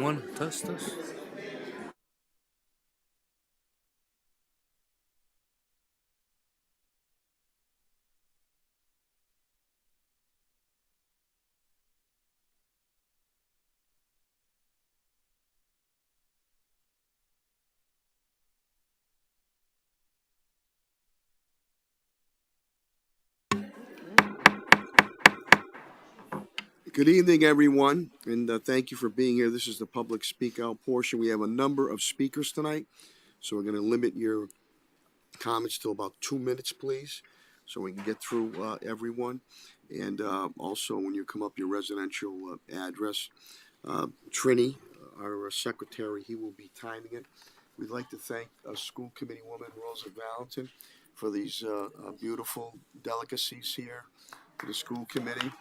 One, test, test. Good evening, everyone, and thank you for being here. This is the public speak out portion. We have a number of speakers tonight, so we're going to limit your comments to about 2 minutes, please, so we can get through everyone. And also, when you come up, your residential address. Trini, our secretary, he will be timing it. We'd like to thank school committee woman Rosa Valentin for these beautiful delicacies here for the school committee.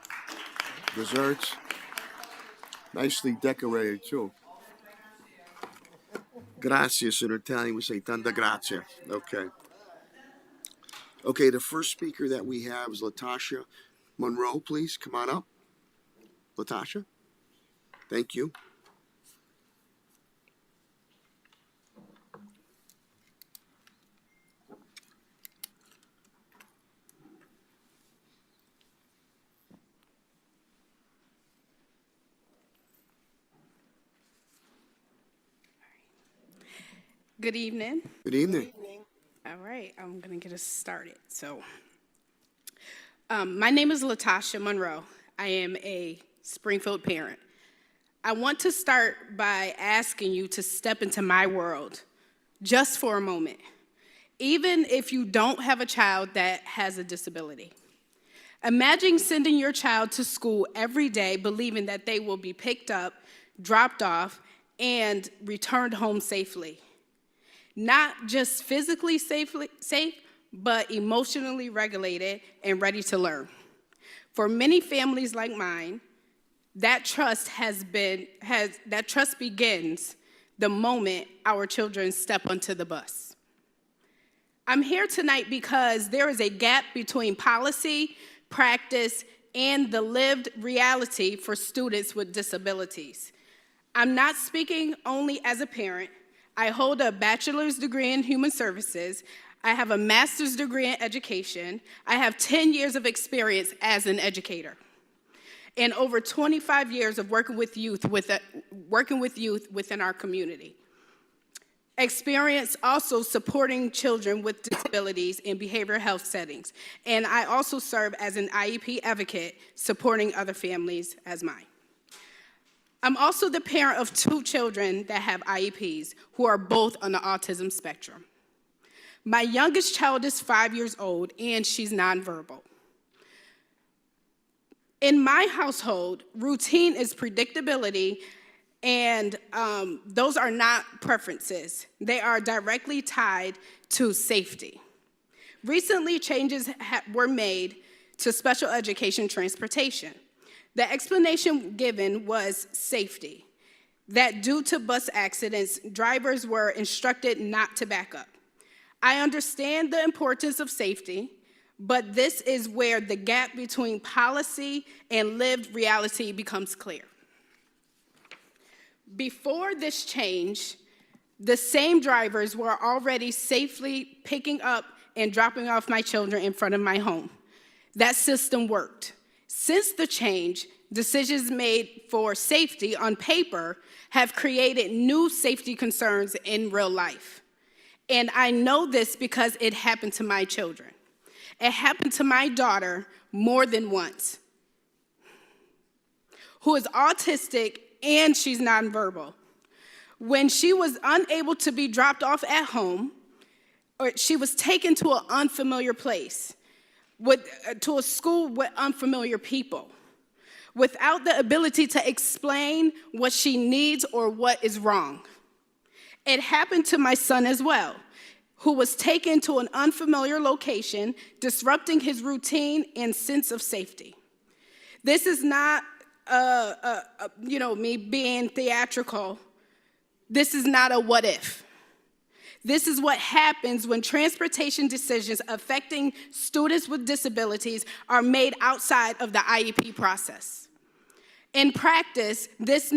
Desserts, nicely decorated too. Gracias in Italian we say tanta grazie. Okay. Okay, the first speaker that we have is Latasha Monroe. Please come on up. Latasha. Thank you. Good evening. Good evening. All right, I'm going to get us started. So, my name is Latasha Monroe. I am a Springfield parent. I want to start by asking you to step into my world just for a moment, even if you don't have a child that has a disability. Imagine sending your child to school every day believing that they will be picked up, dropped off, and returned home safely. Not just physically safe, but emotionally regulated and ready to learn. For many families like mine, that trust begins the moment our children step onto the bus. I'm here tonight because there is a gap between policy, practice, and the lived reality for students with disabilities. I'm not speaking only as a parent. I hold a bachelor's degree in human services. I have a master's degree in education. I have 10 years of experience as an educator and over 25 years of working with youth within our community. Experience also supporting children with disabilities in behavioral health settings. And I also serve as an IEP advocate supporting other families as mine. I'm also the parent of 2 children that have IEPs who are both on the autism spectrum. My youngest child is 5 years old and she's nonverbal. In my household, routine is predictability, and those are not preferences. They are directly tied to safety. Recently, changes were made to special education transportation. The explanation given was safety, that due to bus accidents, drivers were instructed not to back up. I understand the importance of safety, but this is where the gap between policy and lived reality becomes clear. Before this change, the same drivers were already safely picking up and dropping off my children in front of my home. That system worked. Since the change, decisions made for safety on paper have created new safety concerns in real life. And I know this because it happened to my children. It happened to my daughter more than once, who is autistic and she's nonverbal. When she was unable to be dropped off at home, or she was taken to an unfamiliar place, to a school with unfamiliar people, without the ability to explain what she needs or what is wrong. It happened to my son as well, who was taken to an unfamiliar location, disrupting his routine and sense of safety. This is not, me being theatrical. This is not a what if. This is what happens when transportation decisions affecting students with disabilities are made outside of the IEP process. In practice, this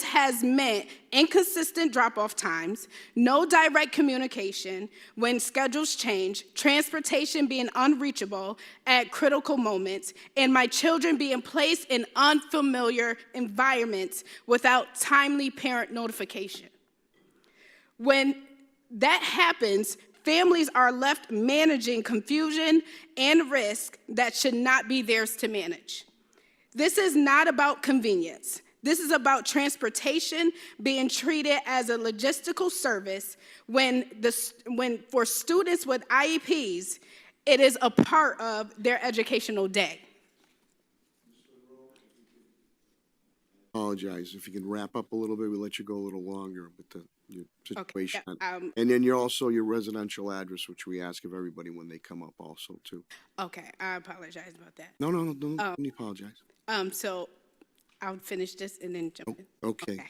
has meant inconsistent drop-off times, no direct communication when schedules change, transportation being unreachable at critical moments, and my children being placed in unfamiliar environments without timely parent notification. When that happens, families are left managing confusion and risk that should not be theirs to manage. This is not about convenience. This is about transportation being treated as a logistical service when for students with IEPs, it is a part of their educational day. Apologize. If you can wrap up a little bit, we'll let you go a little longer with your situation. Okay, yeah, and then you're also your residential address, which we ask of everybody when they come up also, too. Okay, I apologize about that. No, don't apologize. So I'll finish this and then jump in. Okay.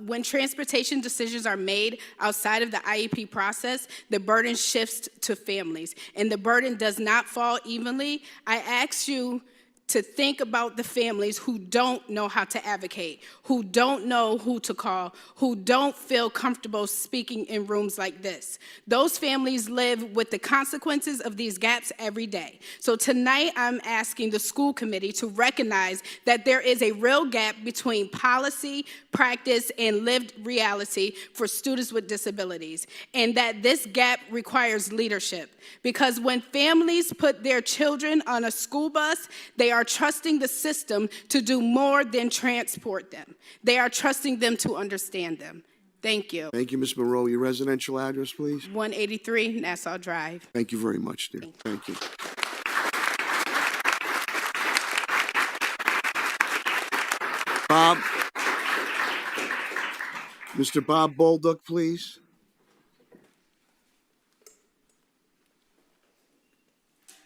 When transportation decisions are made outside of the IEP process, the burden shifts to families, and the burden does not fall evenly. I ask you to think about the families who don't know how to advocate, who don't know who to call, who don't feel comfortable speaking in rooms like this. Those families live with the consequences of these gaps every day. So tonight, I'm asking the school committee to recognize that there is a real gap between policy, practice, and lived reality for students with disabilities, and that this gap requires leadership. Because when families put their children on a school bus, they are trusting the system to do more than transport them. They are trusting them to understand them. Thank you. Thank you, Ms. Monroe. Your residential address, please. 183 Nassau Drive. Thank you very much, dear. Thank you. Bob. Mr. Bob Bolduc, please.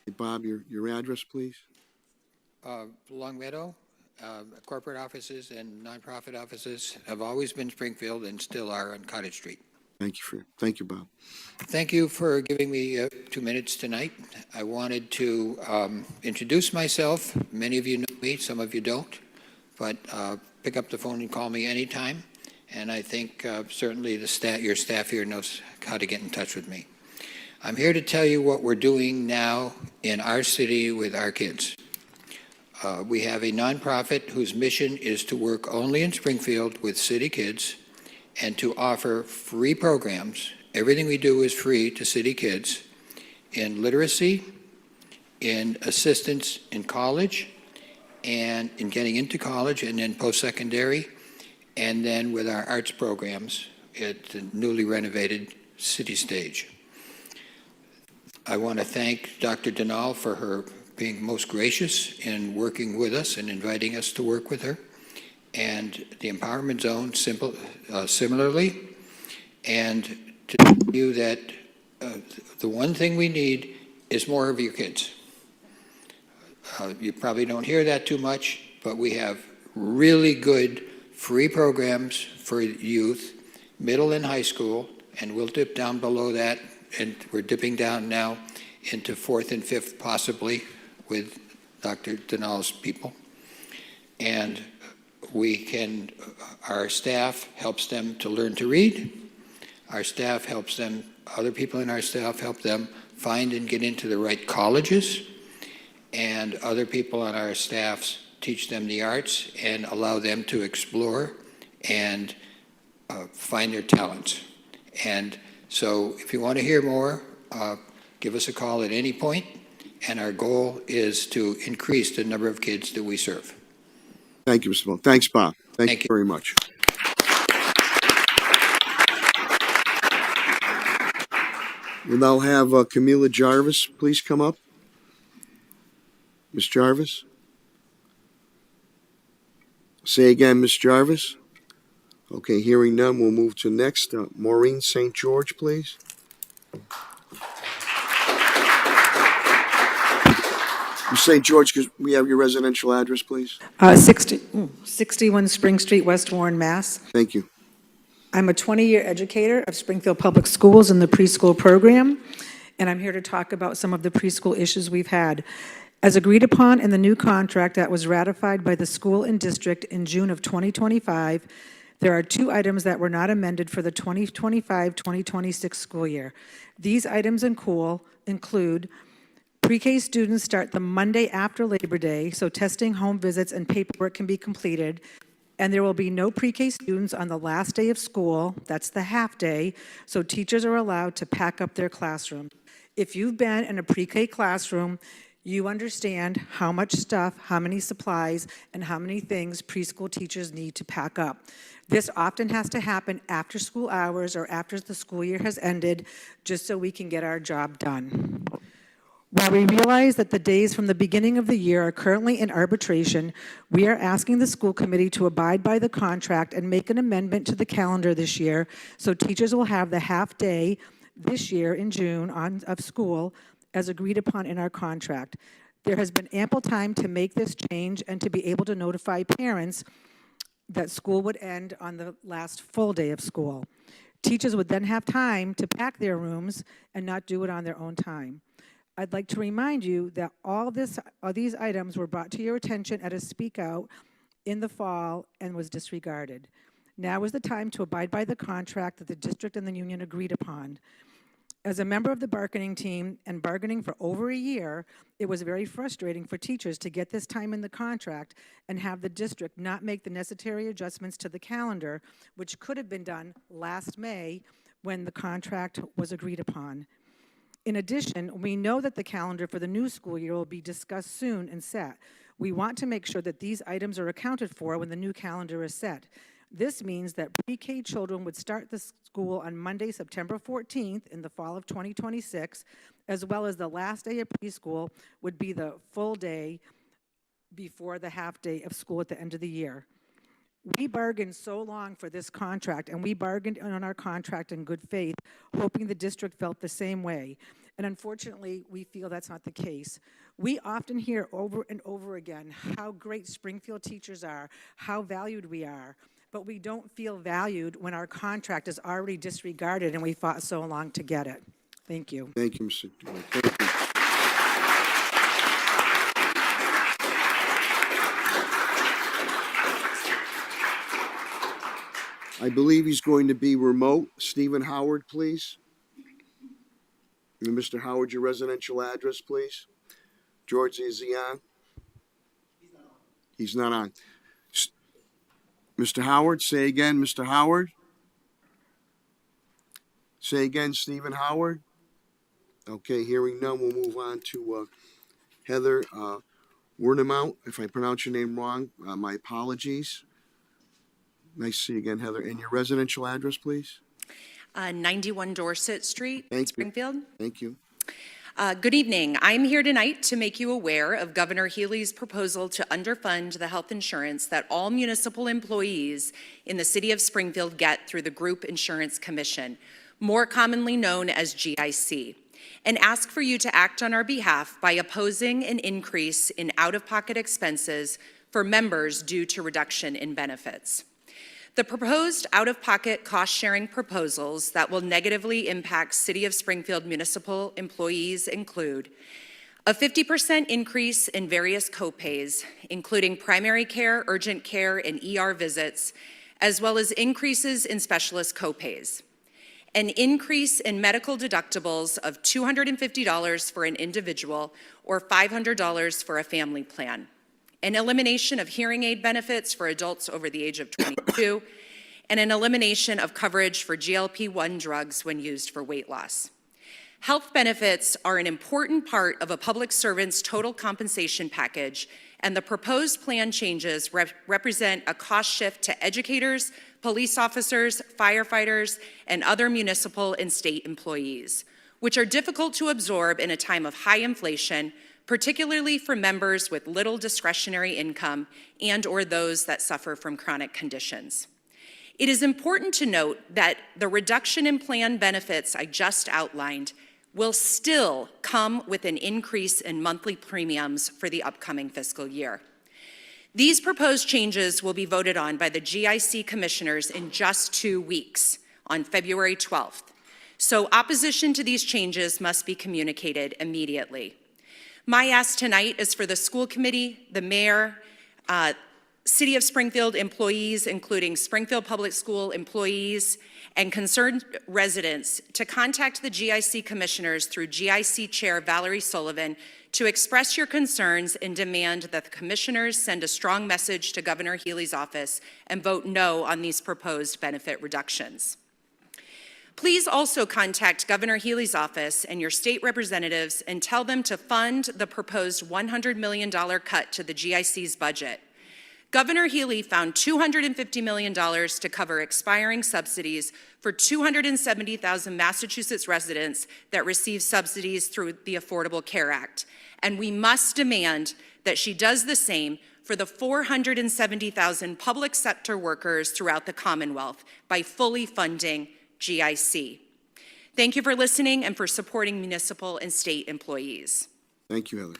Hey, Bob, your address, please. Long Meadow, corporate offices and nonprofit offices have always been Springfield and still are on Cottage Street. Thank you, Bob. Thank you for giving me 2 minutes tonight. I wanted to introduce myself. Many of you know me, some of you don't, but pick up the phone and call me anytime. And I think certainly your staff here knows how to get in touch with me. I'm here to tell you what we're doing now in our city with our kids. We have a nonprofit whose mission is to work only in Springfield with city kids and to offer free programs. Everything we do is free to city kids in literacy, in assistance in college, and in getting into college and then post-secondary, and then with our arts programs at the newly renovated City Stage. I want to thank Dr. Denal for her being most gracious in working with us and inviting us to work with her, and the Empowerment Zone similarly, and to tell you that the one thing we need is more of your kids. You probably don't hear that too much, but we have really good free programs for youth, middle and high school, and we'll dip down below that, and we're dipping down now into 4th and 5th possibly with Dr. Denal's people. And our staff helps them to learn to read. Our staff helps them, other people in our staff help them find and get into the right colleges. And other people on our staffs teach them the arts and allow them to explore and find their talents. And so if you want to hear more, give us a call at any point. And our goal is to increase the number of kids that we serve. Thank you, Mr. Bob. Thanks, Bob. Thank you very much. We'll now have Camila Jarvis, please come up. Ms. Jarvis? Say again, Ms. Jarvis. Okay, hearing none, we'll move to next. Maureen St. George, please. Ms. St. George, could we have your residential address, please? 61 Spring Street, West Warren, Mass. Thank you. I'm a 20-year educator of Springfield Public Schools in the preschool program, and I'm here to talk about some of the preschool issues we've had. As agreed upon in the new contract that was ratified by the school and district in June of 2025, there are 2 items that were not amended for the 2025-2026 school year. These items include pre-K students start the Monday after Labor Day, so testing, home visits, and paperwork can be completed, and there will be no pre-K students on the last day of school, that's the half day, so teachers are allowed to pack up their classroom. If you've been in a pre-K classroom, you understand how much stuff, how many supplies, and how many things preschool teachers need to pack up. This often has to happen after school hours or after the school year has ended, just so we can get our job done. While we realize that the days from the beginning of the year are currently in arbitration, we are asking the school committee to abide by the contract and make an amendment to the calendar this year, so teachers will have the half day this year in June of school as agreed upon in our contract. There has been ample time to make this change and to be able to notify parents that school would end on the last full day of school. Teachers would then have time to pack their rooms and not do it on their own time. I'd like to remind you that all these items were brought to your attention at a speak out in the fall and was disregarded. Now is the time to abide by the contract that the district and the union agreed upon. As a member of the bargaining team and bargaining for over a year, it was very frustrating for teachers to get this time in the contract and have the district not make the necessary adjustments to the calendar, which could have been done last May when the contract was agreed upon. In addition, we know that the calendar for the new school year will be discussed soon and set. We want to make sure that these items are accounted for when the new calendar is set. This means that pre-K children would start the school on Monday, September 14th in the fall of 2026, as well as the last day of preschool would be the full day before the half day of school at the end of the year. We bargained so long for this contract, and we bargained on our contract in good faith, hoping the district felt the same way. And unfortunately, we feel that's not the case. We often hear over and over again how great Springfield teachers are, how valued we are, but we don't feel valued when our contract is already disregarded and we fought so long to get it. Thank you. Thank you, Mr. Thank you. I believe he's going to be remote. Stephen Howard, please. And Mr. Howard, your residential address, please. George, is he on? He's not on. Mr. Howard, say again, Mr. Howard. Say again, Stephen Howard. Okay, hearing none, we'll move on to Heather Wernemount. If I pronounce your name wrong, my apologies. Nice to see you again, Heather. And your residential address, please? 91 Dorset Street, Springfield. Thank you. Good evening. I'm here tonight to make you aware of Governor Healy's proposal to underfund the health insurance that all municipal employees in the city of Springfield get through the Group Insurance Commission, more commonly known as GIC, and ask for you to act on our behalf by opposing an increase in out-of-pocket expenses for members due to reduction in benefits. The proposed out-of-pocket cost-sharing proposals that will negatively impact City of Springfield municipal employees include a 50% increase in various copays, including primary care, urgent care, and ER visits, as well as increases in specialist copays, an increase in medical deductibles of $250 for an individual or $500 for a family plan, an elimination of hearing aid benefits for adults over the age of 22, and an elimination of coverage for GLP-1 drugs when used for weight loss. Health benefits are an important part of a public servant's total compensation package, and the proposed plan changes represent a cost shift to educators, police officers, firefighters, and other municipal and state employees, which are difficult to absorb in a time of high inflation, particularly for members with little discretionary income and/or those that suffer from chronic conditions. It is important to note that the reduction in plan benefits I just outlined will still come with an increase in monthly premiums for the upcoming fiscal year. These proposed changes will be voted on by the GIC commissioners in just 2 weeks, on February 12th. So opposition to these changes must be communicated immediately. My ask tonight is for the school committee, the mayor, City of Springfield employees, including Springfield Public School employees, and concerned residents to contact the GIC commissioners through GIC Chair Valerie Sullivan to express your concerns and demand that the commissioners send a strong message to Governor Healy's office and vote no on these proposed benefit reductions. Please also contact Governor Healy's office and your state representatives and tell them to fund the proposed $100 million cut to the GIC's budget. Governor Healy found $250 million to cover expiring subsidies for 270,000 Massachusetts residents that receive subsidies through the Affordable Care Act. And we must demand that she does the same for the 470,000 public sector workers throughout the Commonwealth by fully funding GIC. Thank you for listening and for supporting municipal and state employees. Thank you, Heather.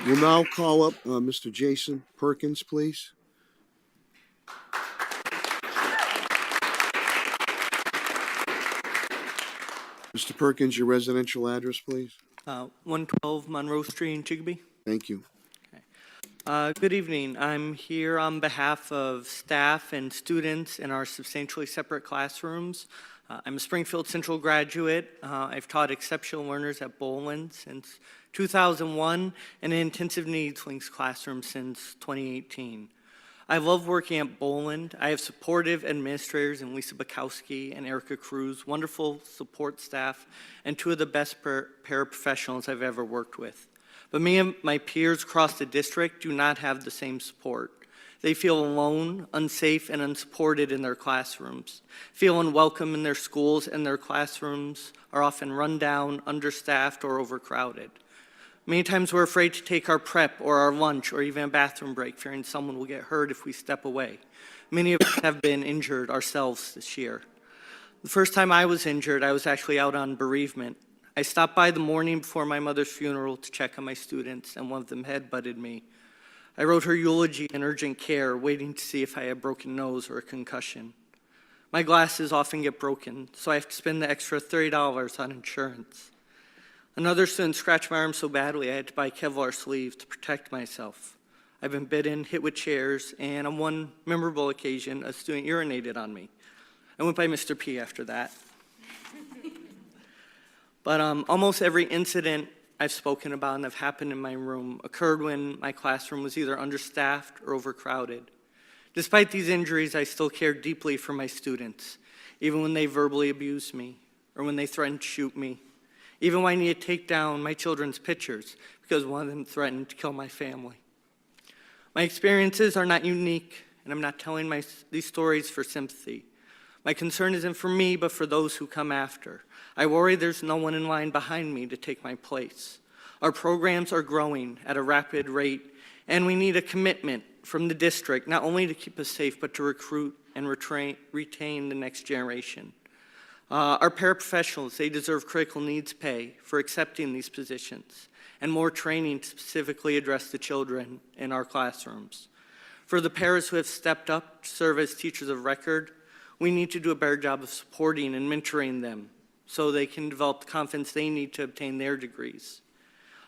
We'll now call up Mr. Jason Perkins, please. Mr. Perkins, your residential address, please. 112 Monroe Street in Chicopee. Thank you. Good evening. I'm here on behalf of staff and students in our substantially separate classrooms. I'm a Springfield Central graduate. I've taught exceptional learners at Boland since 2001 and in intensive needs links classroom since 2018. I love working at Boland. I have supportive administrators in Lisa Bukowski and Erica Cruz, wonderful support staff, and two of the best paraprofessionals I've ever worked with. But me and my peers across the district do not have the same support. They feel alone, unsafe, and unsupported in their classrooms, feel unwelcome in their schools, and their classrooms are often run down, understaffed, or overcrowded. Many times we're afraid to take our prep or our lunch or even a bathroom break, fearing someone will get hurt if we step away. Many of us have been injured ourselves this year. The first time I was injured, I was actually out on bereavement. I stopped by the morning before my mother's funeral to check on my students, and one of them headbutted me. I wrote her eulogy in urgent care, waiting to see if I had a broken nose or a concussion. My glasses often get broken, so I have to spend the extra $30 on insurance. Another student scratched my arm so badly I had to buy Kevlar sleeves to protect myself. I've been bitten, hit with chairs, and on one memorable occasion, a student urinated on me. I went by Mr. P after that. But almost every incident I've spoken about and have happened in my room occurred when my classroom was either understaffed or overcrowded. Despite these injuries, I still cared deeply for my students, even when they verbally abused me or when they threatened to shoot me. Even when I needed to take down my children's pictures because one of them threatened to kill my family. My experiences are not unique, and I'm not telling these stories for sympathy. My concern isn't for me, but for those who come after. I worry there's no one in line behind me to take my place. Our programs are growing at a rapid rate, and we need a commitment from the district, not only to keep us safe, but to recruit and retain the next generation. Our paraprofessionals, they deserve critical needs pay for accepting these positions and more training to specifically address the children in our classrooms. For the paras who have stepped up to serve as teachers of record, we need to do a better job of supporting and mentoring them so they can develop the confidence they need to obtain their degrees.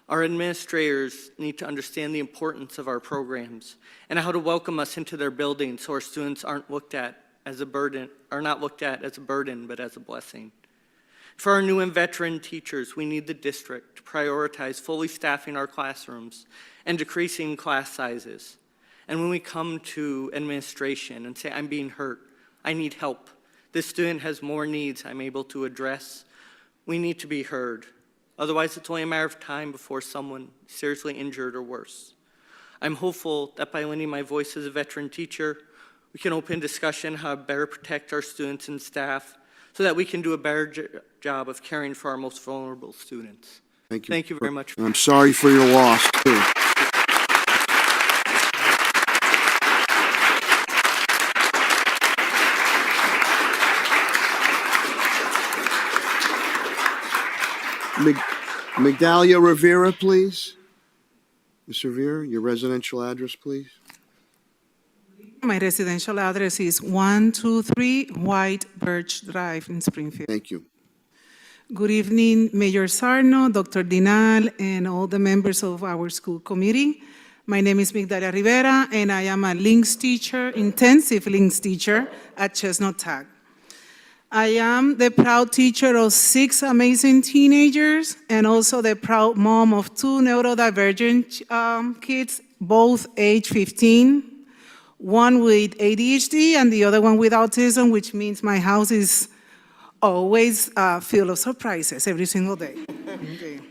Our administrators need to understand the importance of our programs and how to welcome us into their buildings so our students aren't looked at as a burden, are not looked at as a burden, but as a blessing. For our new and veteran teachers, we need the district to prioritize fully staffing our classrooms and decreasing class sizes. And when we come to administration and say, I'm being hurt, I need help, this student has more needs I'm able to address, we need to be heard. Otherwise, it's only a matter of time before someone is seriously injured or worse. I'm hopeful that by lending my voice as a veteran teacher, we can open discussion how to better protect our students and staff so that we can do a better job of caring for our most vulnerable students. Thank you. Thank you very much. And I'm sorry for your loss, too. Migdalia Rivera, please. Ms. Rivera, your residential address, please. My residential address is 123 White Birch Drive in Springfield. Thank you. Good evening, Mayor Sarno, Dr. Dinal, and all the members of our school committee. My name is Migdalia Rivera, and I am a links teacher, intensive links teacher at Chestnut Tag. I am the proud teacher of 6 amazing teenagers and also the proud mom of 2 neurodivergent kids, both age 15, one with ADHD and the other one with autism, which means my house is always full of surprises every single day. Okay.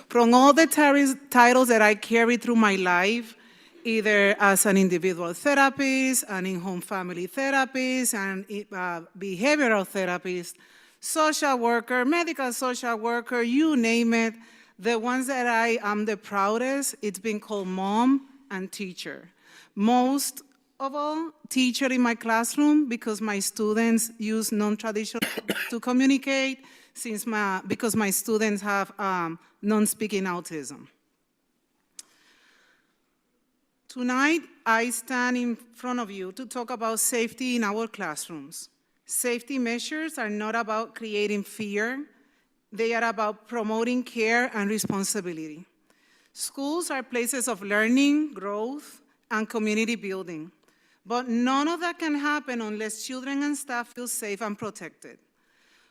From all the titles that I carry through my life, either as an individual therapist, an in-home family therapist, and behavioral therapist, social worker, medical social worker, you name it, the ones that I am the proudest, it's been called mom and teacher. Most of all, teacher in my classroom because my students use non-traditional to communicate because my students have non-speaking autism. Tonight, I stand in front of you to talk about safety in our classrooms. Safety measures are not about creating fear. They are about promoting care and responsibility. Schools are places of learning, growth, and community building. But none of that can happen unless children and staff feel safe and protected.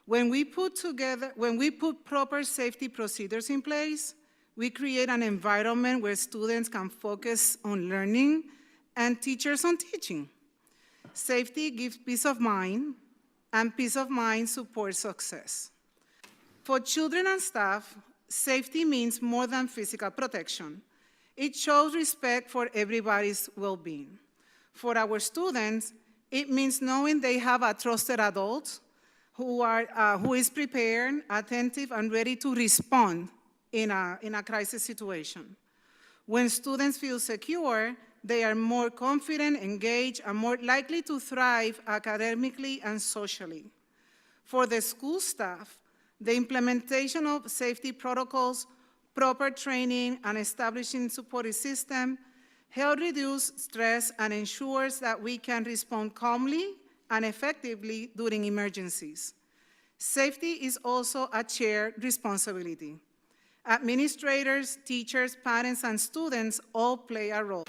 When we put proper safety procedures in place, we create an environment where students can focus on learning and teachers on teaching. Safety gives peace of mind, and peace of mind supports success. For children and staff, safety means more than physical protection. It shows respect for everybody's well-being. For our students, it means knowing they have a trusted adult who is prepared, attentive, and ready to respond in a crisis situation. When students feel secure, they are more confident, engaged, and more likely to thrive academically and socially. For the school staff, the implementation of safety protocols, proper training, and establishing support system help reduce stress and ensures that we can respond calmly and effectively during emergencies. Safety is also a shared responsibility. Administrators, teachers, parents, and students all play a role.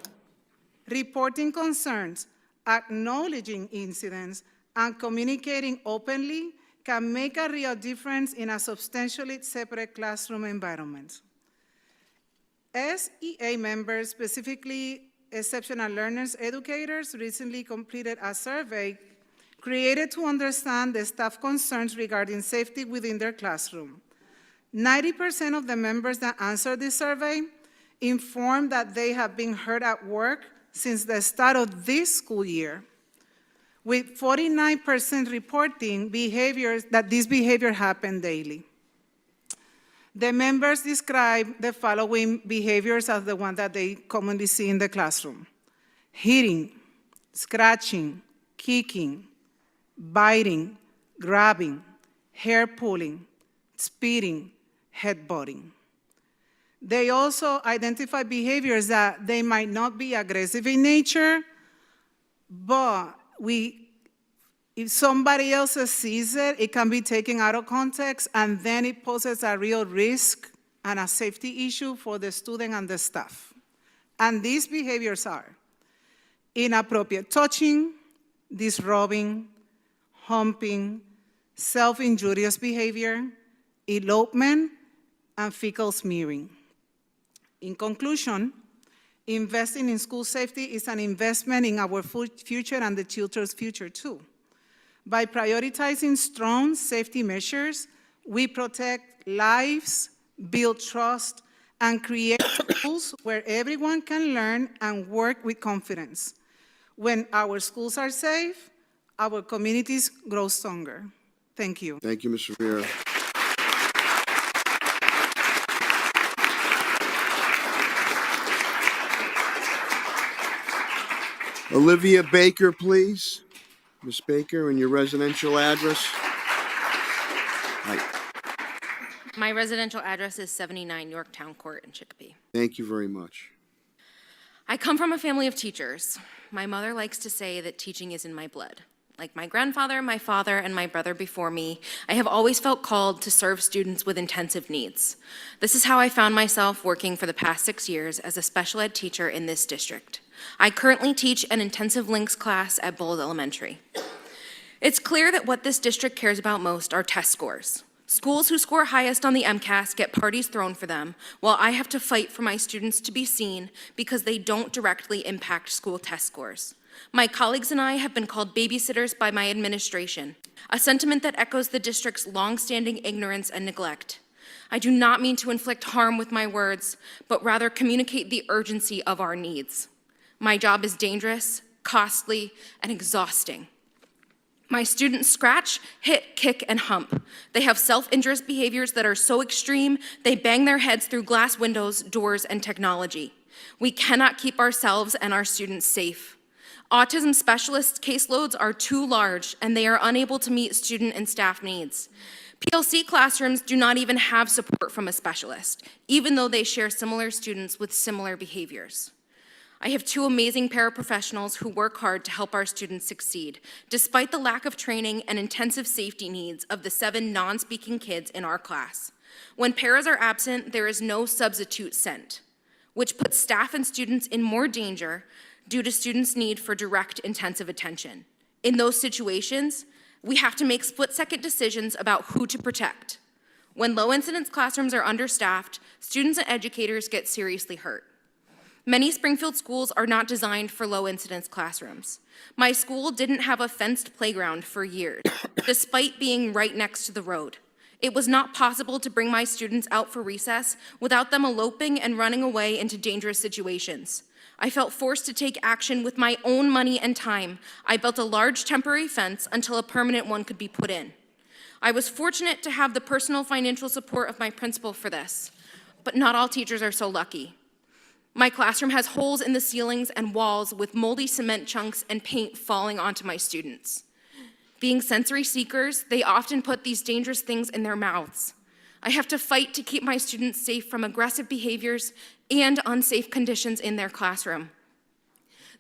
Reporting concerns, acknowledging incidents, and communicating openly can make a real difference in a substantially separate classroom environment. SEA members, specifically exceptional learners educators, recently completed a survey created to understand the staff concerns regarding safety within their classroom. 90% of the members that answered this survey informed that they have been hurt at work since the start of this school year, with 49% reporting that this behavior happened daily. The members describe the following behaviors as the ones that they commonly see in the classroom: hitting, scratching, kicking, biting, grabbing, hair pulling, spitting, headbutting. They also identify behaviors that they might not be aggressive in nature, but if somebody else sees it, it can be taken out of context, and then it poses a real risk and a safety issue for the student and the staff. And these behaviors are inappropriate touching, disrobing, humping, self-injurious behavior, elopement, and fecal smearing. In conclusion, investing in school safety is an investment in our future and the children's future too. By prioritizing strong safety measures, we protect lives, build trust, and create schools where everyone can learn and work with confidence. When our schools are safe, our communities grow stronger. Thank you. Thank you, Ms. Rivera. Olivia Baker, please. Ms. Baker, and your residential address. Hi. My residential address is 79 Yorktown Court in Chicopee. Thank you very much. I come from a family of teachers. My mother likes to say that teaching is in my blood. Like my grandfather, my father, and my brother before me, I have always felt called to serve students with intensive needs. This is how I found myself working for the past 6 years as a special ed teacher in this district. I currently teach an intensive links class at Bowles Elementary. It's clear that what this district cares about most are test scores. Schools who score highest on the MCAS get parties thrown for them, while I have to fight for my students to be seen because they don't directly impact school test scores. My colleagues and I have been called babysitters by my administration, a sentiment that echoes the district's longstanding ignorance and neglect. I do not mean to inflict harm with my words, but rather communicate the urgency of our needs. My job is dangerous, costly, and exhausting. My students scratch, hit, kick, and hump. They have self-injurious behaviors that are so extreme, they bang their heads through glass windows, doors, and technology. We cannot keep ourselves and our students safe. Autism specialist caseloads are too large, and they are unable to meet student and staff needs. PLC classrooms do not even have support from a specialist, even though they share similar students with similar behaviors. I have 2 amazing paraprofessionals who work hard to help our students succeed, despite the lack of training and intensive safety needs of the 7 non-speaking kids in our class. When paras are absent, there is no substitute sent, which puts staff and students in more danger due to students' need for direct intensive attention. In those situations, we have to make split-second decisions about who to protect. When low-incidence classrooms are understaffed, students and educators get seriously hurt. Many Springfield schools are not designed for low-incidence classrooms. My school didn't have a fenced playground for years, despite being right next to the road. It was not possible to bring my students out for recess without them eloping and running away into dangerous situations. I felt forced to take action with my own money and time. I built a large temporary fence until a permanent one could be put in. I was fortunate to have the personal financial support of my principal for this, but not all teachers are so lucky. My classroom has holes in the ceilings and walls with moldy cement chunks and paint falling onto my students. Being sensory seekers, they often put these dangerous things in their mouths. I have to fight to keep my students safe from aggressive behaviors and unsafe conditions in their classroom.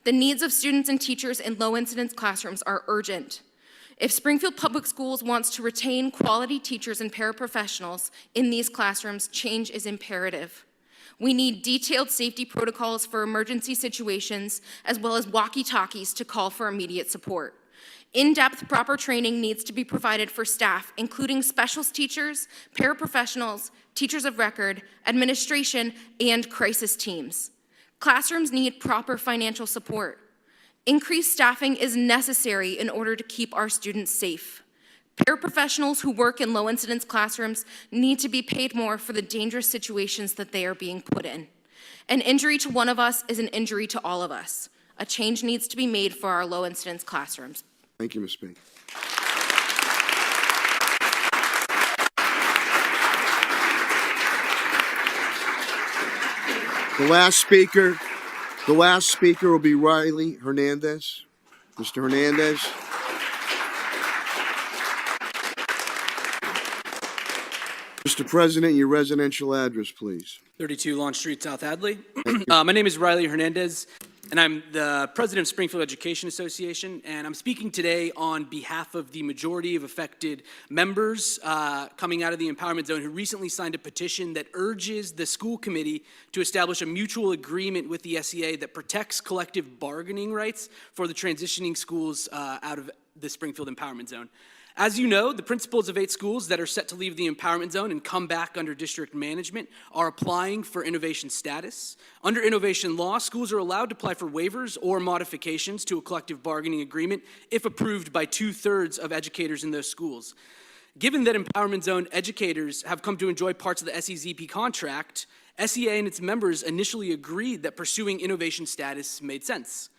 The needs of students and teachers in low-incidence classrooms are urgent. If Springfield Public Schools wants to retain quality teachers and paraprofessionals in these classrooms, change is imperative. We need detailed safety protocols for emergency situations, as well as walkie-talkies to call for immediate support. In-depth proper training needs to be provided for staff, including specialist teachers, paraprofessionals, teachers of record, administration, and crisis teams. Classrooms need proper financial support. Increased staffing is necessary in order to keep our students safe. Paraprofessionals who work in low-incidence classrooms need to be paid more for the dangerous situations that they are being put in. An injury to one of us is an injury to all of us. A change needs to be made for our low-incidence classrooms. Thank you, Ms. Spink. The last speaker will be Riley Hernandez. Mr. Hernandez. Mr. President, your residential address, please. 32 Lawn Street, South Hadley. My name is Riley Hernandez, and I'm the president of Springfield Education Association, and I'm speaking today on behalf of the majority of affected members coming out of the empowerment zone who recently signed a petition that urges the school committee to establish a mutual agreement with the SEA that protects collective bargaining rights for the transitioning schools out of the Springfield empowerment zone. As you know, the principals of 8 schools that are set to leave the empowerment zone and come back under district management are applying for innovation status. Under innovation law, schools are allowed to apply for waivers or modifications to a collective bargaining agreement if approved by 2/3 of educators in those schools. Given that empowerment zone educators have come to enjoy parts of the SEZP contract, SEA and its members initially agreed that pursuing innovation status made sense.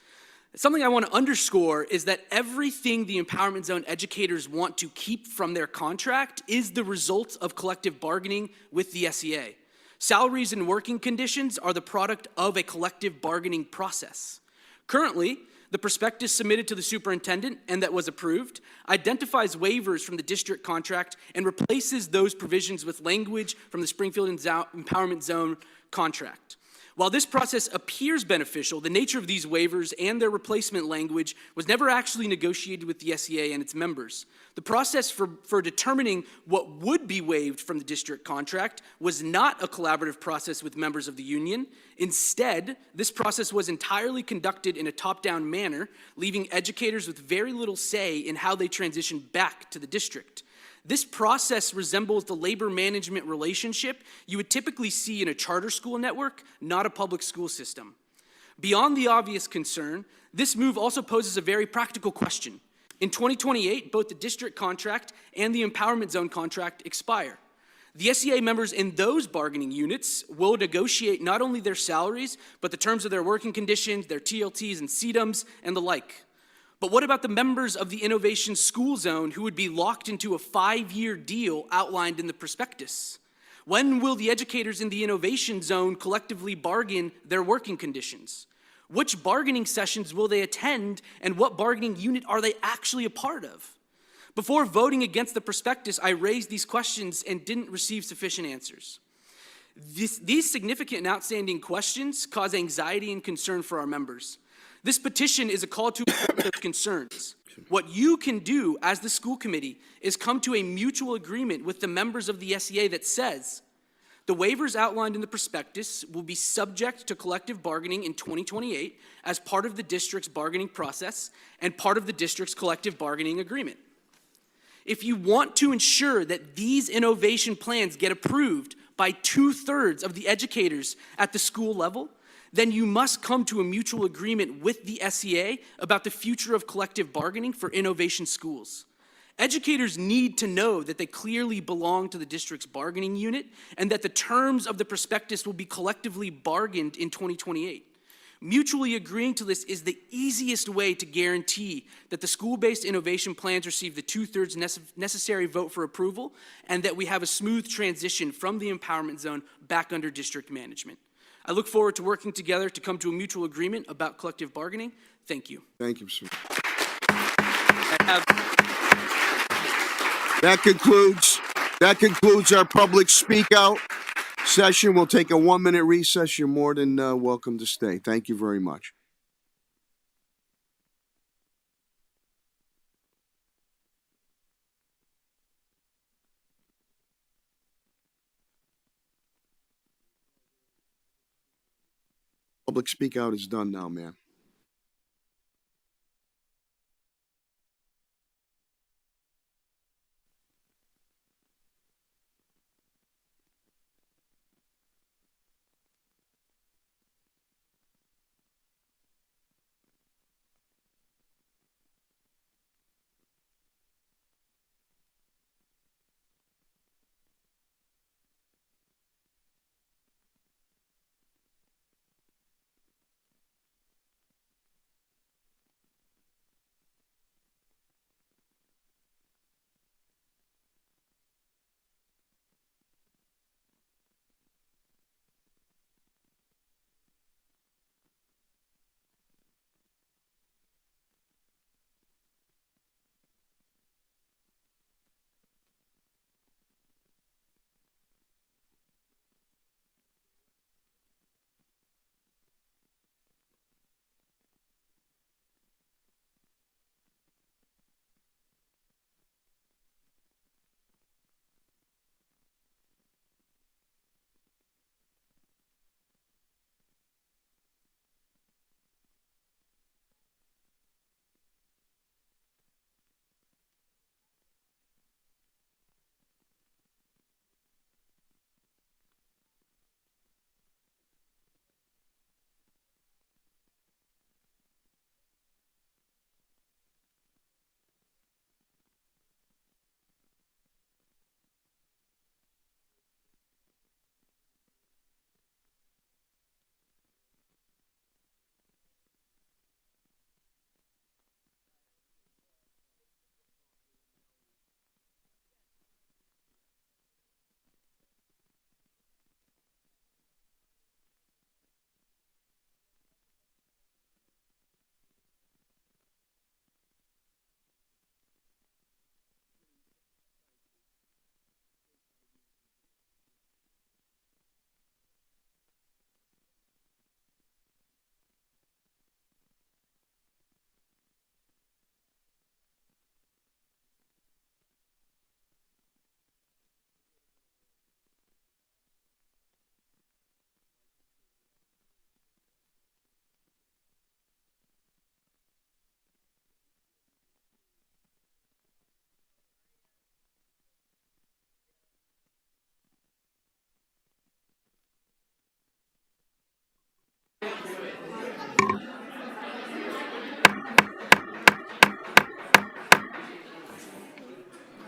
Something I want to underscore is that everything the empowerment zone educators want to keep from their contract is the result of collective bargaining with the SEA. Salaries and working conditions are the product of a collective bargaining process. Currently, the prospectus submitted to the superintendent and that was approved identifies waivers from the district contract and replaces those provisions with language from the Springfield Empowerment Zone contract. While this process appears beneficial, the nature of these waivers and their replacement language was never actually negotiated with the SEA and its members. The process for determining what would be waived from the district contract was not a collaborative process with members of the union. Instead, this process was entirely conducted in a top-down manner, leaving educators with very little say in how they transition back to the district. This process resembles the labor management relationship you would typically see in a charter school network, not a public school system. Beyond the obvious concern, this move also poses a very practical question. In 2028, both the district contract and the empowerment zone contract expire. The SEA members in those bargaining units will negotiate not only their salaries, but the terms of their working conditions, their TLTs and CDUMs, and the like. But what about the members of the Innovation School Zone who would be locked into a 5-year deal outlined in the prospectus? When will the educators in the Innovation Zone collectively bargain their working conditions? Which bargaining sessions will they attend, and what bargaining unit are they actually a part of? Before voting against the prospectus, I raised these questions and didn't receive sufficient answers. These significant and outstanding questions cause anxiety and concern for our members. This petition is a call to those concerns. What you can do as the school committee is come to a mutual agreement with the members of the SEA that says the waivers outlined in the prospectus will be subject to collective bargaining in 2028 as part of the district's bargaining process and part of the district's collective bargaining agreement. If you want to ensure that these innovation plans get approved by 2/3 of the educators at the school level, then you must come to a mutual agreement with the SEA about the future of collective bargaining for innovation schools. Educators need to know that they clearly belong to the district's bargaining unit and that the terms of the prospectus will be collectively bargained in 2028. Mutually agreeing to this is the easiest way to guarantee that the school-based innovation plans receive the 2/3 necessary vote for approval and that we have a smooth transition from the empowerment zone back under district management. I look forward to working together to come to a mutual agreement about collective bargaining. Thank you. Thank you, sir. I have That concludes our public speak out session. We'll take a 1-minute recess. You're more than welcome to stay. Thank you very much. Public speak out is done now, man.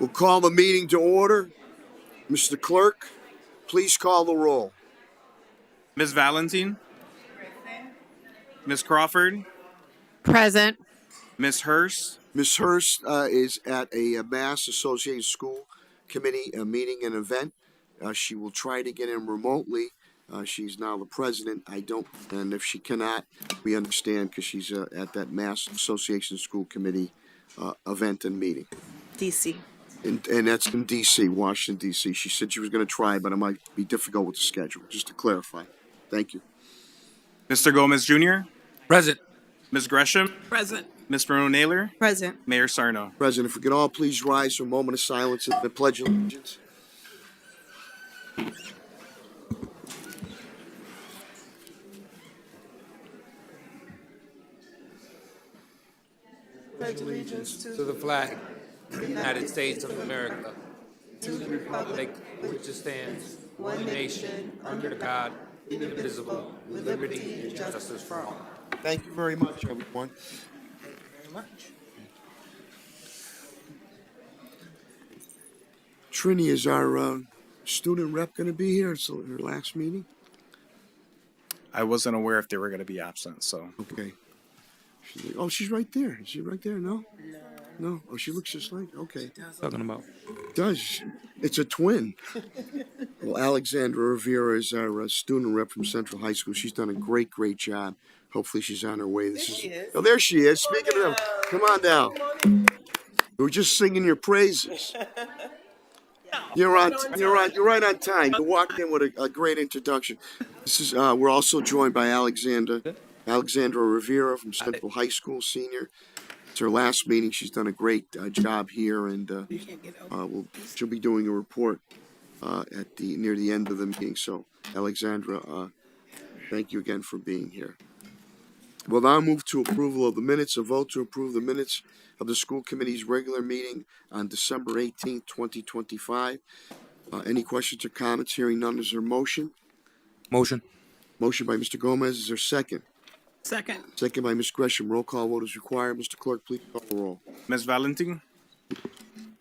We'll call the meeting to order. Mr. Clerk, please call the roll. Ms. Valentine? Ms. Crawford? Present. Ms. Hurst? Ms. Hurst is at a Mass Associated School Committee meeting and event. She will try to get in remotely. She's now the president. And if she cannot, we understand because she's at that Mass Association School Committee event and meeting. DC. And that's in D.C., Washington, D.C. She said she was going to try, but it might be difficult with the schedule, just to clarify. Thank you. Mr. Gomez Jr.? Present. Ms. Gresham? Present. Ms. Bruno-Naylor? Present. Mayor Sarno? President, if we could all please rise for a moment of silence and the Pledge of Allegiance. Pledge allegiance to the flag of the United States of America, to the republic which stands one nation under God, indivisible, with liberty and justice for all. Thank you very much, everyone. Trini, is our student rep going to be here? It's her last meeting? I wasn't aware if they were going to be absent, so. Okay. She's right there. Is she right there? No? No? Oh, she looks just like, okay. Talking about. Does. It's a twin. Well, Alexandra Rivera is our student rep from Central High School. She's done a great, great job. Hopefully she's on her way. Oh, there she is. Speaking of, come on down. We were just singing your praises. You're right on time. You walked in with a great introduction. This is we're also joined by Alexandra Rivera from Central High School, senior. It's her last meeting. She's done a great job here, and she'll be doing a report near the end of the meeting. So, Alexandra, thank you again for being here. We'll now move to approval of the minutes. A vote to approve the minutes of the school committee's regular meeting on December 18th, 2025. Any questions or comments? Hearing none, is there a motion? Motion. Motion by Mr. Gomez. Is there a second? Second. Second by Ms. Gresham. Roll call vote is required. Mr. Clerk, please call the roll. Ms. Valentine?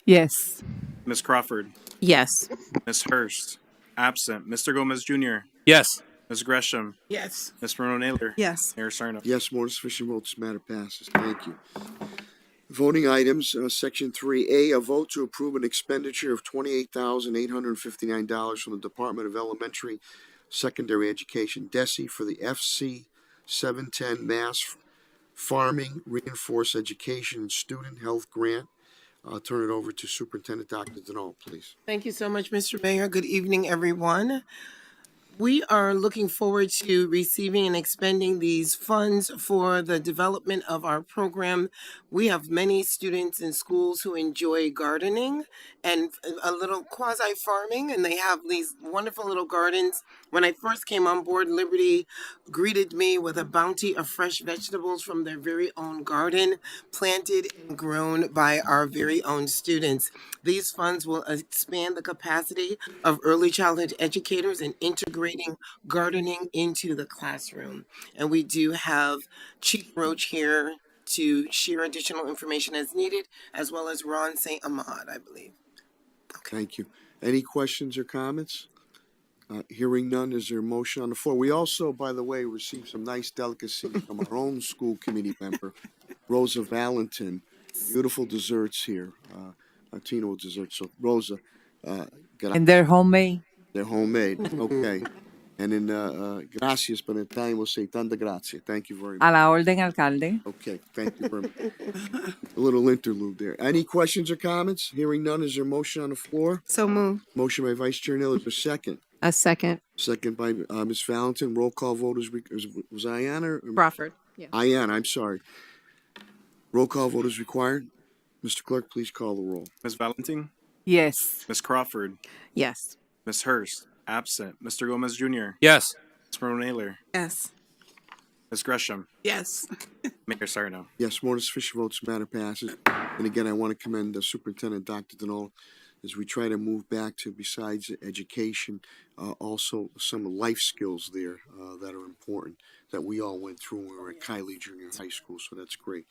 Yes. Ms. Crawford? Yes. Ms. Hurst? Absent. Mr. Gomez Jr.? Yes. Ms. Gresham? Yes. Ms. Bruno-Naylor? Yes. Mayor Sarno? Yes, more than sufficient votes. Matter passes. Thank you. Voting items, Section 3A, a vote to approve an expenditure of $28,859 from the Department of Elementary Secondary Education, DESE, for the FC 710 Mass Farming Reinforced Education and Student Health Grant. I'll turn it over to Superintendent Dr. Denault, please. Thank you so much, Mr. Mayor. Good evening, everyone. We are looking forward to receiving and expending these funds for the development of our program. We have many students in schools who enjoy gardening and a little quasi-farming, and they have these wonderful little gardens. When I first came on board, Liberty greeted me with a bounty of fresh vegetables from their very own garden, planted and grown by our very own students. These funds will expand the capacity of early childhood educators in integrating gardening into the classroom. And we do have Chief Roach here to share additional information as needed, as well as Ron St. Ahmad, I believe. Okay. Thank you. Any questions or comments? Hearing none, is there a motion on the floor? We also, by the way, received some nice delicacies from our own school committee member, Rosa Valentin. Beautiful desserts here, Latino desserts. So, Rosa, And they're homemade. they're homemade. Okay. And in gracias, but in Italian we'll say tanta grazie. Thank you very much. A la orden, alcalde. Okay, thank you very much. A little interlude there. Any questions or comments? Hearing none, is there a motion on the floor? So move. Motion by Vice Chair Neal, is there a second? A second. Second by Ms. Valentin. Roll call vote was Ayanna? Crawford. Yeah. Ayanna, I'm sorry. Roll call vote is required. Mr. Clerk, please call the roll. Ms. Valentine? Yes. Ms. Crawford? Yes. Ms. Hurst? Absent. Mr. Gomez Jr.? Yes. Ms. Bruno-Naylor? Yes. Ms. Gresham? Yes. Mayor Sarno? Yes, more than sufficient votes, matter passes. And again, I want to commend Superintendent Dr. Denault as we try to move back to, besides education, also some life skills there that are important that we all went through when we were at Kylie Junior High School. So that's great.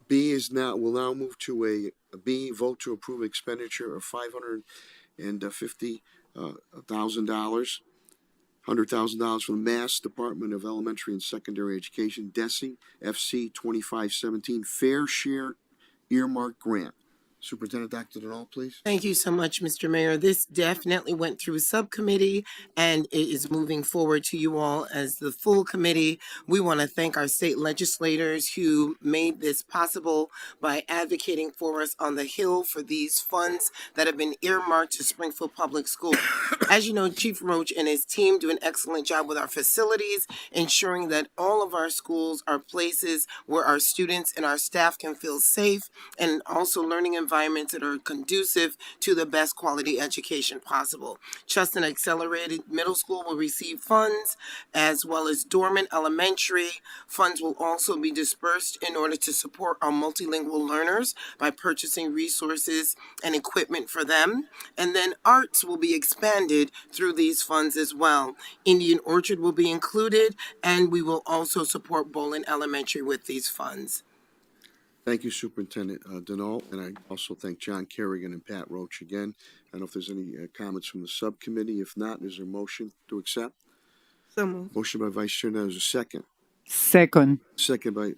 B is now, we'll now move to a B, vote to approve expenditure of $550,000. $100,000 for the Mass Department of Elementary and Secondary Education, DESE, FC 2517, Fair Share Earmark Grant. Superintendent Dr. Denal, please. Thank you so much, Mr. Mayor. This definitely went through subcommittee and it is moving forward to you all as the full committee. We want to thank our state legislators who made this possible by advocating for us on the Hill for these funds that have been earmarked to Springfield Public Schools. As you know, Chief Roach and his team do an excellent job with our facilities, ensuring that all of our schools are places where our students and our staff can feel safe and also learning environments that are conducive to the best quality education possible. Chestnut Accelerated Middle School will receive funds, as well as Dorman Elementary. Funds will also be dispersed in order to support our multilingual learners by purchasing resources and equipment for them. And then arts will be expanded through these funds as well. Indian Orchard will be included, and we will also support Bolin Elementary with these funds. Thank you, Superintendent Denal, and I also thank John Kerrigan and Pat Roach again. I don't know if there's any comments from the subcommittee. If not, is there a motion to accept? So moved. Motion by Vice Chair, now there's a second. Second. Second by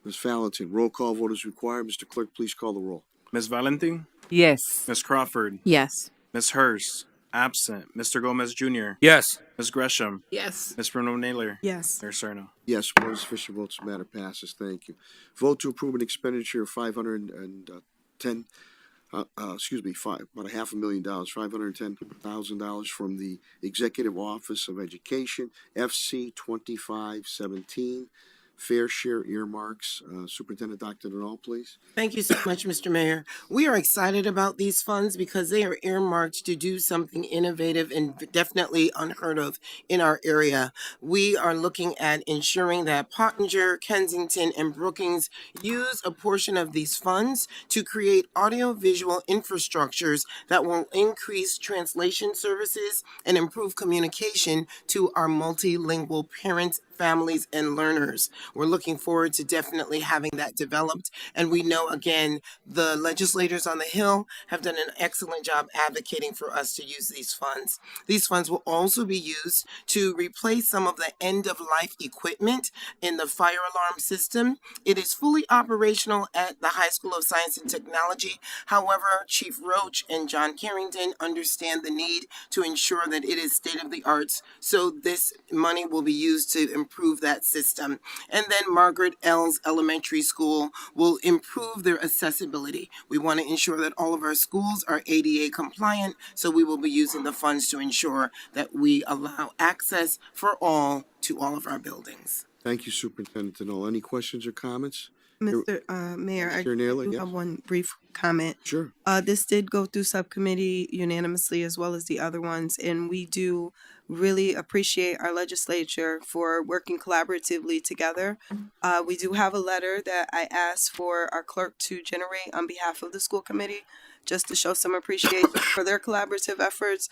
Ms. Valentin. Roll call vote is required. Mr. Clerk, please call the roll. Ms. Valentin, Yes. Ms. Crawford, Yes. Ms. Hurst, absent. Mr. Gomez Jr., Yes. Ms. Gresham, Yes. Ms. Bruno Naylor, Yes. Mayor Cerno. Yes, one official votes, the matter passes. Thank you. Vote to approve an expenditure of about $500,000, $510,000 from the Executive Office of Education, FC 2517, Fair Share Earmarks. Superintendent Dr. Denal, please. Thank you so much, Mr. Mayor. We are excited about these funds because they are earmarked to do something innovative and definitely unheard of in our area. We are looking at ensuring that Pottinger, Kensington, and Brookings use a portion of these funds to create audiovisual infrastructures that will increase translation services and improve communication to our multilingual parents, families, and learners. We're looking forward to definitely having that developed. And we know, again, the legislators on the Hill have done an excellent job advocating for us to use these funds. These funds will also be used to replace some of the end-of-life equipment in the fire alarm system. It is fully operational at the High School of Science and Technology. However, Chief Roach and John Carrington understand the need to ensure that it is state-of-the-art. So this money will be used to improve that system. And then Margaret L's Elementary School will improve their accessibility. We want to ensure that all of our schools are ADA compliant, so we will be using the funds to ensure that we allow access for all to all of our buildings. Thank you, Superintendent Denal. Any questions or comments? Mr. Mayor, I Mr. Naylor, do yes? have one brief comment. Sure. This did go through subcommittee unanimously as well as the other ones, and we do really appreciate our legislature for working collaboratively together. We do have a letter that I asked for our clerk to generate on behalf of the school committee, just to show some appreciation for their collaborative efforts,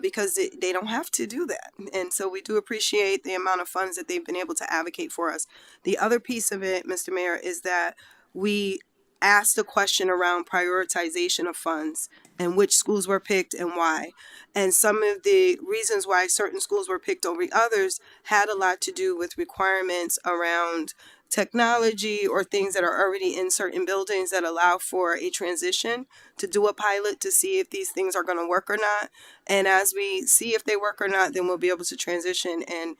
because they don't have to do that. And so we do appreciate the amount of funds that they've been able to advocate for us. The other piece of it, Mr. Mayor, is that we asked a question around prioritization of funds and which schools were picked and why. And some of the reasons why certain schools were picked over others had a lot to do with requirements around technology or things that are already in certain buildings that allow for a transition to do a pilot to see if these things are going to work or not. And as we see if they work or not, then we'll be able to transition and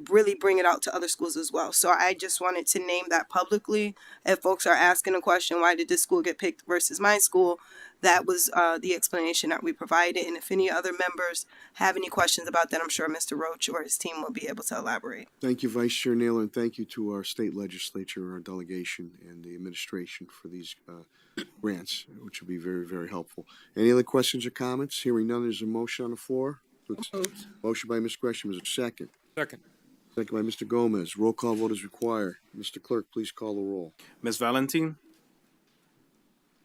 really bring it out to other schools as well. So I just wanted to name that publicly. If folks are asking a question, why did this school get picked versus my school? That was the explanation that we provided. And if any other members have any questions about that, I'm sure Mr. Roach or his team will be able to elaborate. Thank you, Vice Chair Naylor, and thank you to our state legislature, our delegation, and the administration for these grants, which will be very, very helpful. Any other questions or comments? Hearing none, there's a motion on the floor. Motion by Ms. Gresham, is there a second? Second. Second by Mr. Gomez. Roll call vote is required. Mr. Clerk, please call the roll. Ms. Valentin,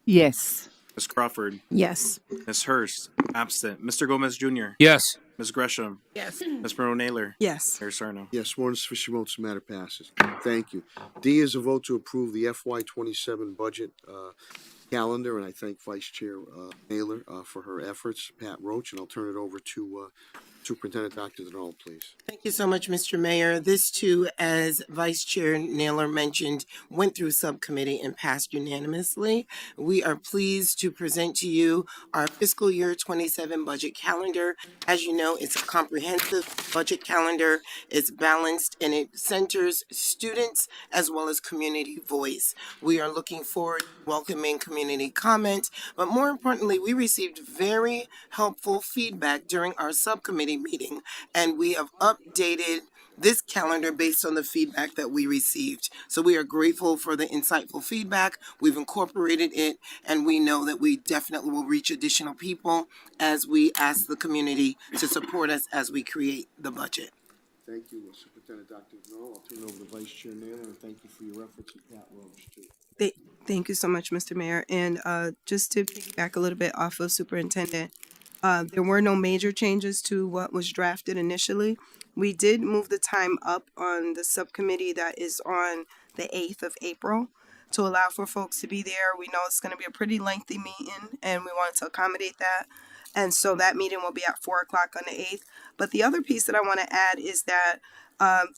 Yes. Ms. Crawford, Yes. Ms. Hurst, absent. Mr. Gomez Jr., Yes. Ms. Gresham, Yes. Ms. Naylor, Yes. Mayor Sarno. Yes, more than sufficient votes, the matter passes. Thank you. D is a vote to approve the FY '27 budget calendar, and I thank Vice Chair Naylor for her efforts, Pat Roach, and I'll turn it over to Superintendent Dr. Denal, please. Thank you so much, Mr. Mayor. This too, as Vice Chair Naylor mentioned, went through subcommittee and passed unanimously. We are pleased to present to you our fiscal year 27 budget calendar. As you know, it's a comprehensive budget calendar. It's balanced and it centers students as well as community voice. We are looking forward to welcoming community comment, but more importantly, we received very helpful feedback during our subcommittee meeting, and we have updated this calendar based on the feedback that we received. So we are grateful for the insightful feedback. We've incorporated it, and we know that we definitely will reach additional people as we ask the community to support us as we create the budget. Thank you, Superintendent Dr. Denal. I'll turn it over to Vice Chair Naylor, and thank you for your efforts, and Pat Roach, too. Thank you so much, Mr. Mayor. And just to piggyback a little bit off of Superintendent, there were no major changes to what was drafted initially. We did move the time up on the subcommittee that is on the 8th of April to allow for folks to be there. We know it's going to be a pretty lengthy meeting, and we wanted to accommodate that. And so that meeting will be at 4 o'clock on the 8th. But the other piece that I want to add is that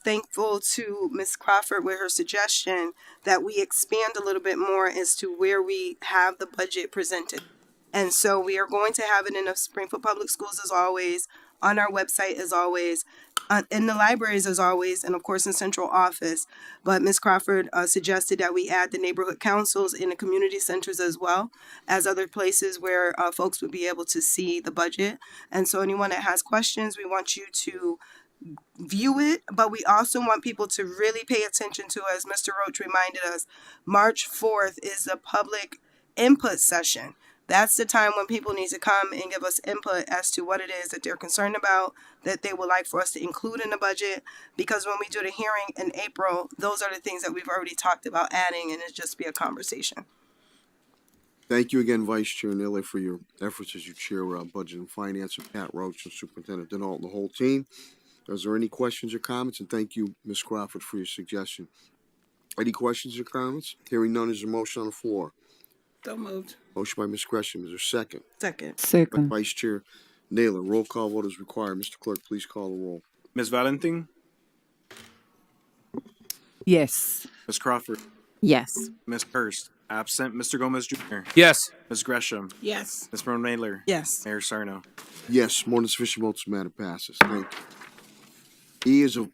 thankful to Ms. Crawford with her suggestion that we expand a little bit more as to where we have the budget presented. And so we are going to have it in the Springfield Public Schools as always, on our website as always, in the libraries as always, and of course in central office. But Ms. Crawford suggested that we add the neighborhood councils in the community centers as well as other places where folks would be able to see the budget. And so anyone that has questions, we want you to view it, but we also want people to really pay attention to, as Mr. Roach reminded us, March 4th is the public input session. That's the time when people need to come and give us input as to what it is that they're concerned about, that they would like for us to include in the budget. Because when we do the hearing in April, those are the things that we've already talked about adding, and it'll just be a conversation. Thank you again, Vice Chair Naylor, for your efforts as you chair Budget and Finance, and Pat Roach and Superintendent Denal and the whole team. Is there any questions or comments? And thank you, Ms. Crawford, for your suggestion. Any questions or comments? Hearing none, is there a motion on the floor? So moved. Motion by Ms. Gresham. Is there a second? Second. By Second. Vice Chair Naylor. Roll call vote is required. Mr. Clerk, please call the roll. Ms. Valentin, Yes. Ms. Crawford, Yes. Ms. Hurst, absent. Mr. Gomez Jr., Yes. Ms. Gresham, Yes. Ms. Naylor, Yes. Mayor Sarno. Yes, more than sufficient votes, the matter passes. Thank you. E is a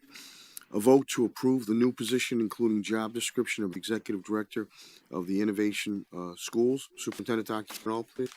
vote to approve the new position, including job description of Executive Director of the Innovation Schools. Superintendent Dr. Denal, please.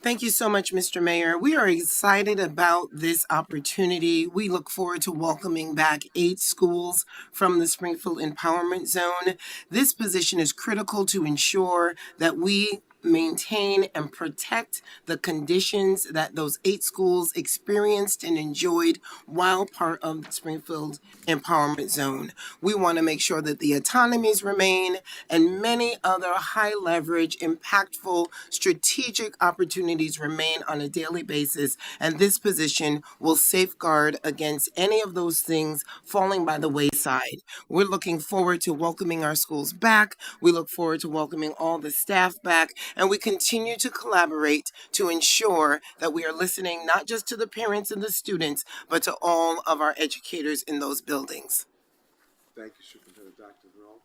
Thank you so much, Mr. Mayor. We are excited about this opportunity. We look forward to welcoming back 8 schools from the Springfield Empowerment Zone. This position is critical to ensure that we maintain and protect the conditions that those 8 schools experienced and enjoyed while part of the Springfield Empowerment Zone. We want to make sure that the autonomies remain and many other high leverage, impactful, strategic opportunities remain on a daily basis. And this position will safeguard against any of those things falling by the wayside. We're looking forward to welcoming our schools back. We look forward to welcoming all the staff back. And we continue to collaborate to ensure that we are listening not just to the parents and the students, but to all of our educators in those buildings. Thank you, Superintendent Dr. Denal.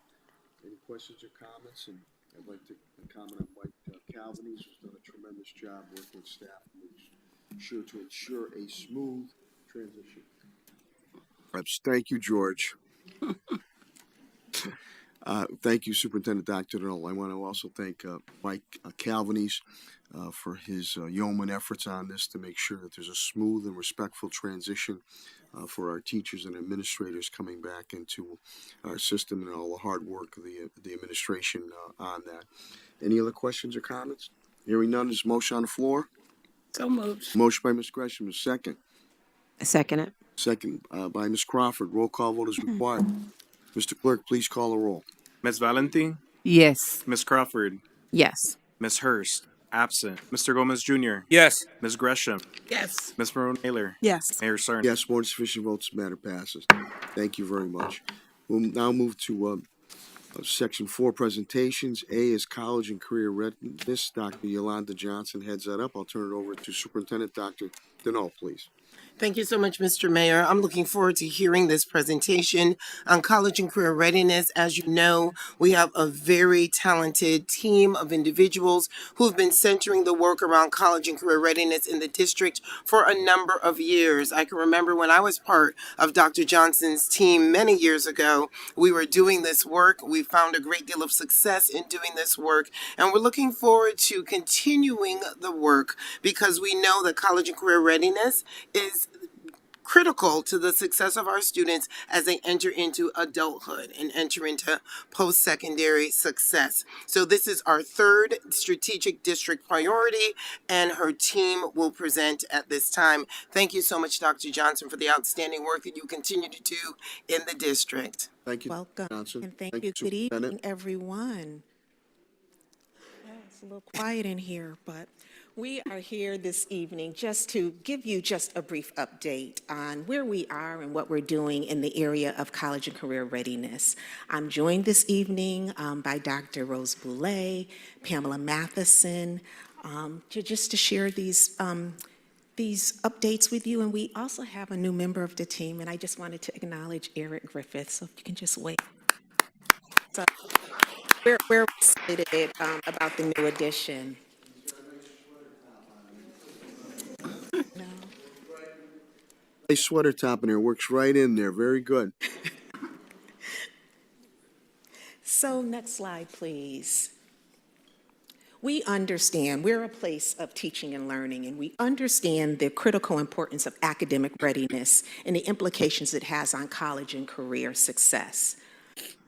Any questions or comments? And I'd like to comment on Mike Calvines, who's done a tremendous job working with staff to ensure a smooth transition. Thank you, George. Thank you, Superintendent Dr. Denal. I want to also thank Mike Calvines for his yeoman efforts on this to make sure that there's a smooth and respectful transition for our teachers and administrators coming back into our system, and all the hard work of the administration on that. Any other questions or comments? Hearing none, is motion on the floor? So moved. Motion by Ms. Gresham, is second. Second it. Second by Ms. Crawford. Roll call vote is required. Mr. Clerk, please call the roll. Ms. Valentin, Yes. Ms. Crawford, Yes. Ms. Hurst, absent. Mr. Gomez Jr., Yes. Ms. Gresham, Yes. Ms. Maroon-Naylor, Yes. Mayor Sarno. Yes, more than sufficient votes, matter passes. Thank you very much. We'll now move to Section 4 presentations. A is college and career readiness. Dr. Yolanda Johnson heads that up. I'll turn it over to Superintendent Dr. Deneau, please. Thank you so much, Mr. Mayor. I'm looking forward to hearing this presentation on college and career readiness. As you know, we have a very talented team of individuals who have been centering the work around college and career readiness in the district for a number of years. I can remember when I was part of Dr. Johnson's team many years ago, we were doing this work. We found a great deal of success in doing this work, and we're looking forward to continuing the work because we know that college and career readiness is critical to the success of our students as they enter into adulthood and enter into post-secondary success. So this is our third strategic district priority, and her team will present at this time. Thank you so much, Dr. Johnson, for the outstanding work that you continue to do in the district. Thank you, Welcome, Johnson. and thank you. Good Superintendent. evening, everyone. Yeah, it's a little quiet in here, but we are here this evening just to give you just a brief update on where we are and what we're doing in the area of college and career readiness. I'm joined this evening by Dr. Rose Boulay, Pamela Matheson, just to share these updates with you. And we also have a new member of the team, and I just wanted to acknowledge Eric Griffith, so if you can just wait. So we're excited about the new addition. No. Nice sweater top in there, works right in there. Very good. So next slide, please. We understand we're a place of teaching and learning, and we understand the critical importance of academic readiness and the implications it has on college and career success.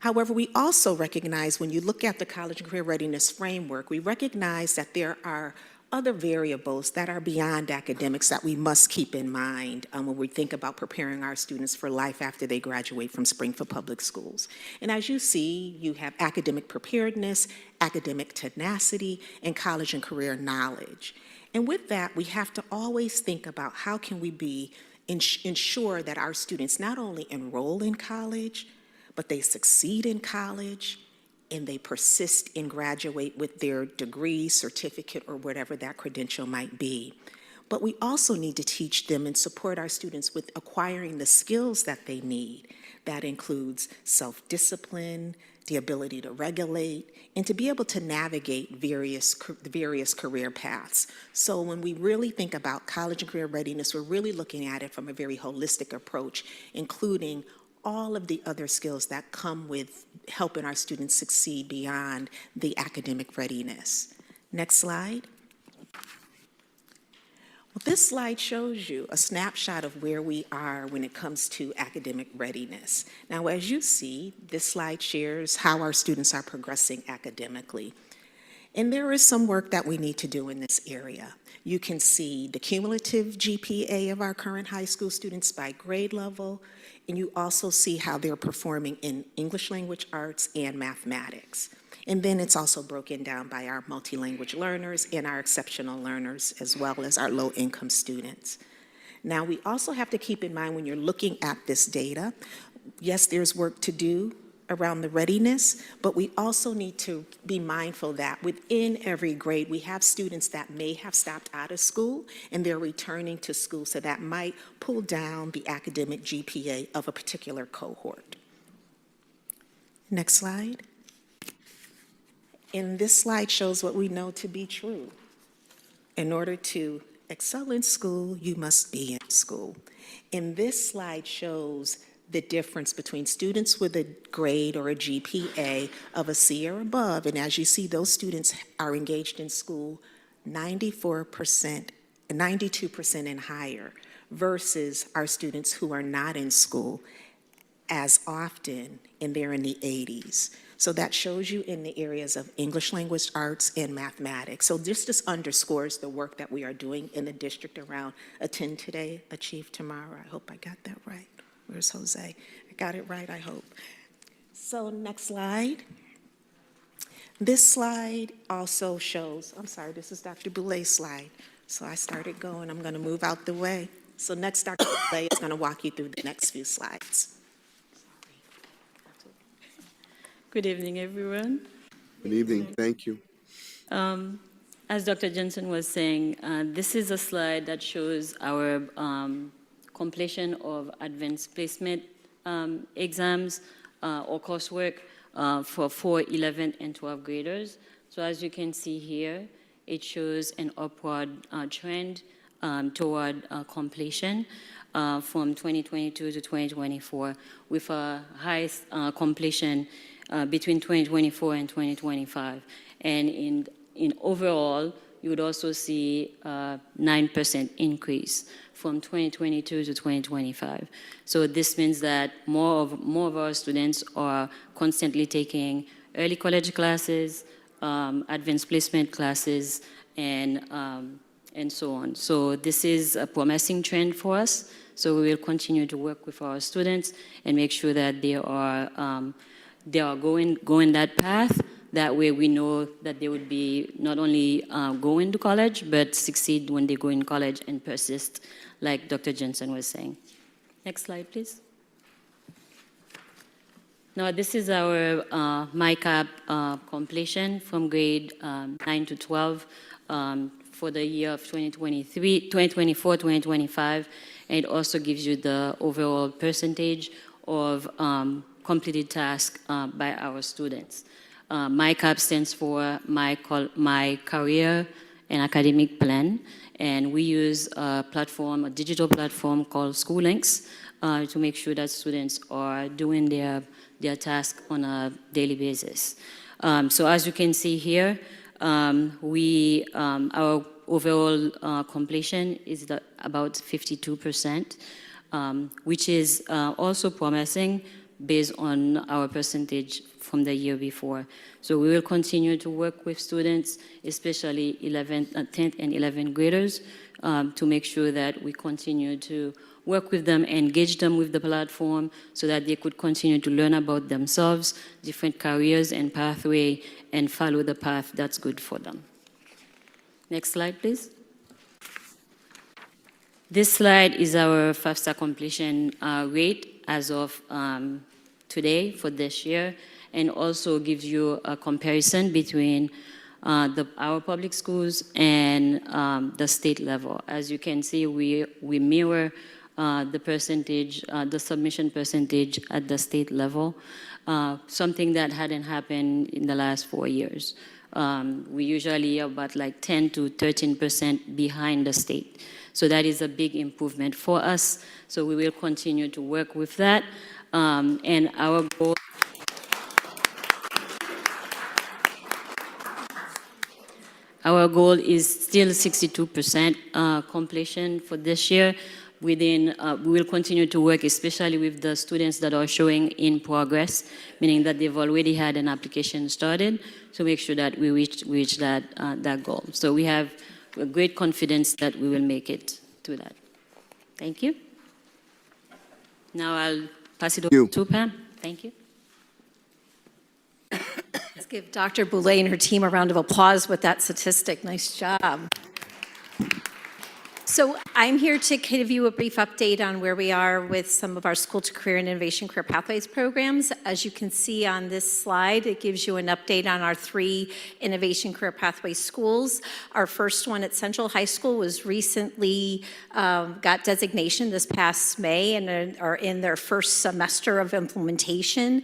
However, we also recognize when you look at the college and career readiness framework, we recognize that there are other variables that are beyond academics that we must keep in mind when we think about preparing our students for life after they graduate from Springfield Public Schools. And as you see, you have academic preparedness, academic tenacity, and college and career knowledge. And with that, we have to always think about how can we ensure that our students not only enroll in college, but they succeed in college, and they persist and graduate with their degree, certificate, or whatever that credential might be. But we also need to teach them and support our students with acquiring the skills that they need. That includes self-discipline, the ability to regulate, and to be able to navigate various career paths. So when we really think about college and career readiness, we're really looking at it from a very holistic approach, including all of the other skills that come with helping our students succeed beyond the academic readiness. Next slide. Well, this slide shows you a snapshot of where we are when it comes to academic readiness. Now, as you see, this slide shares how our students are progressing academically. And there is some work that we need to do in this area. You can see the cumulative GPA of our current high school students by grade level, and you also see how they're performing in English language arts and mathematics. And then it's also broken down by our multi-language learners and our exceptional learners, as well as our low-income students. Now, we also have to keep in mind when you're looking at this data, yes, there's work to do around the readiness, but we also need to be mindful that within every grade, we have students that may have stopped out of school and they're returning to school, so that might pull down the academic GPA of a particular cohort. Next slide. And this slide shows what we know to be true. In order to excel in school, you must be in school. And this slide shows the difference between students with a grade or a GPA of a C or above. And as you see, those students are engaged in school 94%, 92% and higher, versus our students who are not in school as often, and they're in the 80s. So that shows you in the areas of English language arts and mathematics. So this just underscores the work that we are doing in the district around attend today, achieve tomorrow. I hope I got that right. Where's Jose? I got it right, I hope. So next slide. This slide also shows, I'm sorry, this is Dr. Boulet's slide. So I started going, I'm going to move out the way. So next, Dr. Boulet is going to walk you through the next few slides. Good evening, everyone. Good evening. Thank you. As Dr. Jensen was saying, this is a slide that shows our completion of advanced placement exams or coursework for 4, 11, and 12 graders. So as you can see here, it shows an upward trend toward completion from 2022 to 2024, with a highest completion between 2024 and 2025. And in overall, you would also see a 9% increase from 2022 to 2025. So this means that more of our students are constantly taking early college classes, advanced placement classes, and so on. So this is a promising trend for us. So we will continue to work with our students and make sure that they are going that path. That way we know that they would be not only going to college, but succeed when they go in college and persist, like Dr. Jensen was saying. Next slide, please. Now, this is our MyCap completion from grade 9 to 12 for the year of 2024, 2025. And it also gives you the overall percentage of completed tasks by our students. MyCap stands for My Career and Academic Plan, and we use a digital platform called SchoolLinks to make sure that students are doing their task on a daily basis. So as you can see here, our overall completion is about 52%, which is also promising based on our percentage from the year before. So we will continue to work with students, especially 10th and 11th graders, to make sure that we continue to work with them, engage them with the platform so that they could continue to learn about themselves, different careers and pathway, and follow the path that's good for them. Next slide, please. This slide is our FAFSA completion rate as of today for this year, and also gives you a comparison between our public schools and the state level. As you can see, we mirror the percentage, the submission percentage at the state level, something that hadn't happened in the last 4 years. We usually are about like 10 to 13% behind the state. So that is a big improvement for us. So we will continue to work with that. And our goal is still 62% completion for this year. We will continue to work, especially with the students that are showing in progress, meaning that they've already had an application started, to make sure that we reach that goal. So we have great confidence that we will make it to that. Thank you. Now I'll pass it over to Pam. Thank you. Let's give Dr. Boulay and her team a round of applause with that statistic. Nice job. So I'm here to give you a brief update on where we are with some of our School to Career and Innovation Career Pathways programs. As you can see on this slide, it gives you an update on our 3 Innovation Career Pathway schools. Our first one at Central High School was recently got designation this past May and are in their first semester of implementation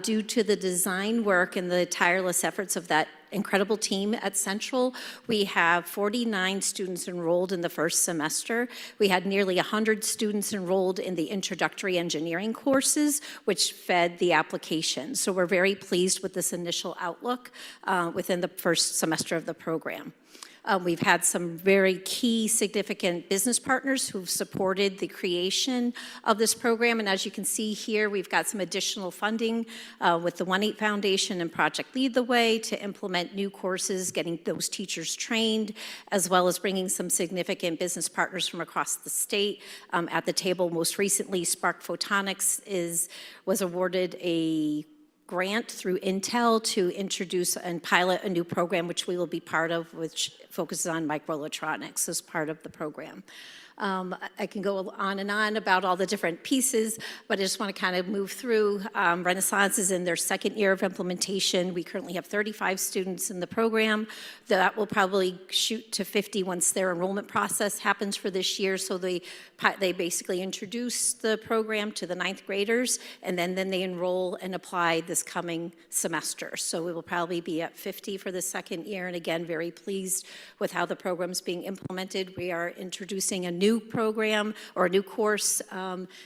due to the design work and the tireless efforts of that incredible team at Central. We have 49 students enrolled in the first semester. We had nearly 100 students enrolled in the introductory engineering courses, which fed the application. So we're very pleased with this initial outlook within the first semester of the program. We've had some very key significant business partners who've supported the creation of this program. And as you can see here, we've got some additional funding with the 1-8 Foundation and Project Lead the Way to implement new courses, getting those teachers trained, as well as bringing some significant business partners from across the state at the table. Most recently, Spark Photonics was awarded a grant through Intel to introduce and pilot a new program, which we will be part of, which focuses on microelectronics as part of the program. I can go on and on about all the different pieces, but I just want to kind of move through. Renaissance is in their second year of implementation. We currently have 35 students in the program. That will probably shoot to 50 once their enrollment process happens for this year. So they basically introduce the program to the ninth graders, and then they enroll and apply this coming semester. So we will probably be at 50 for the second year, and again, very pleased with how the program's being implemented. We are introducing a new program or a new course,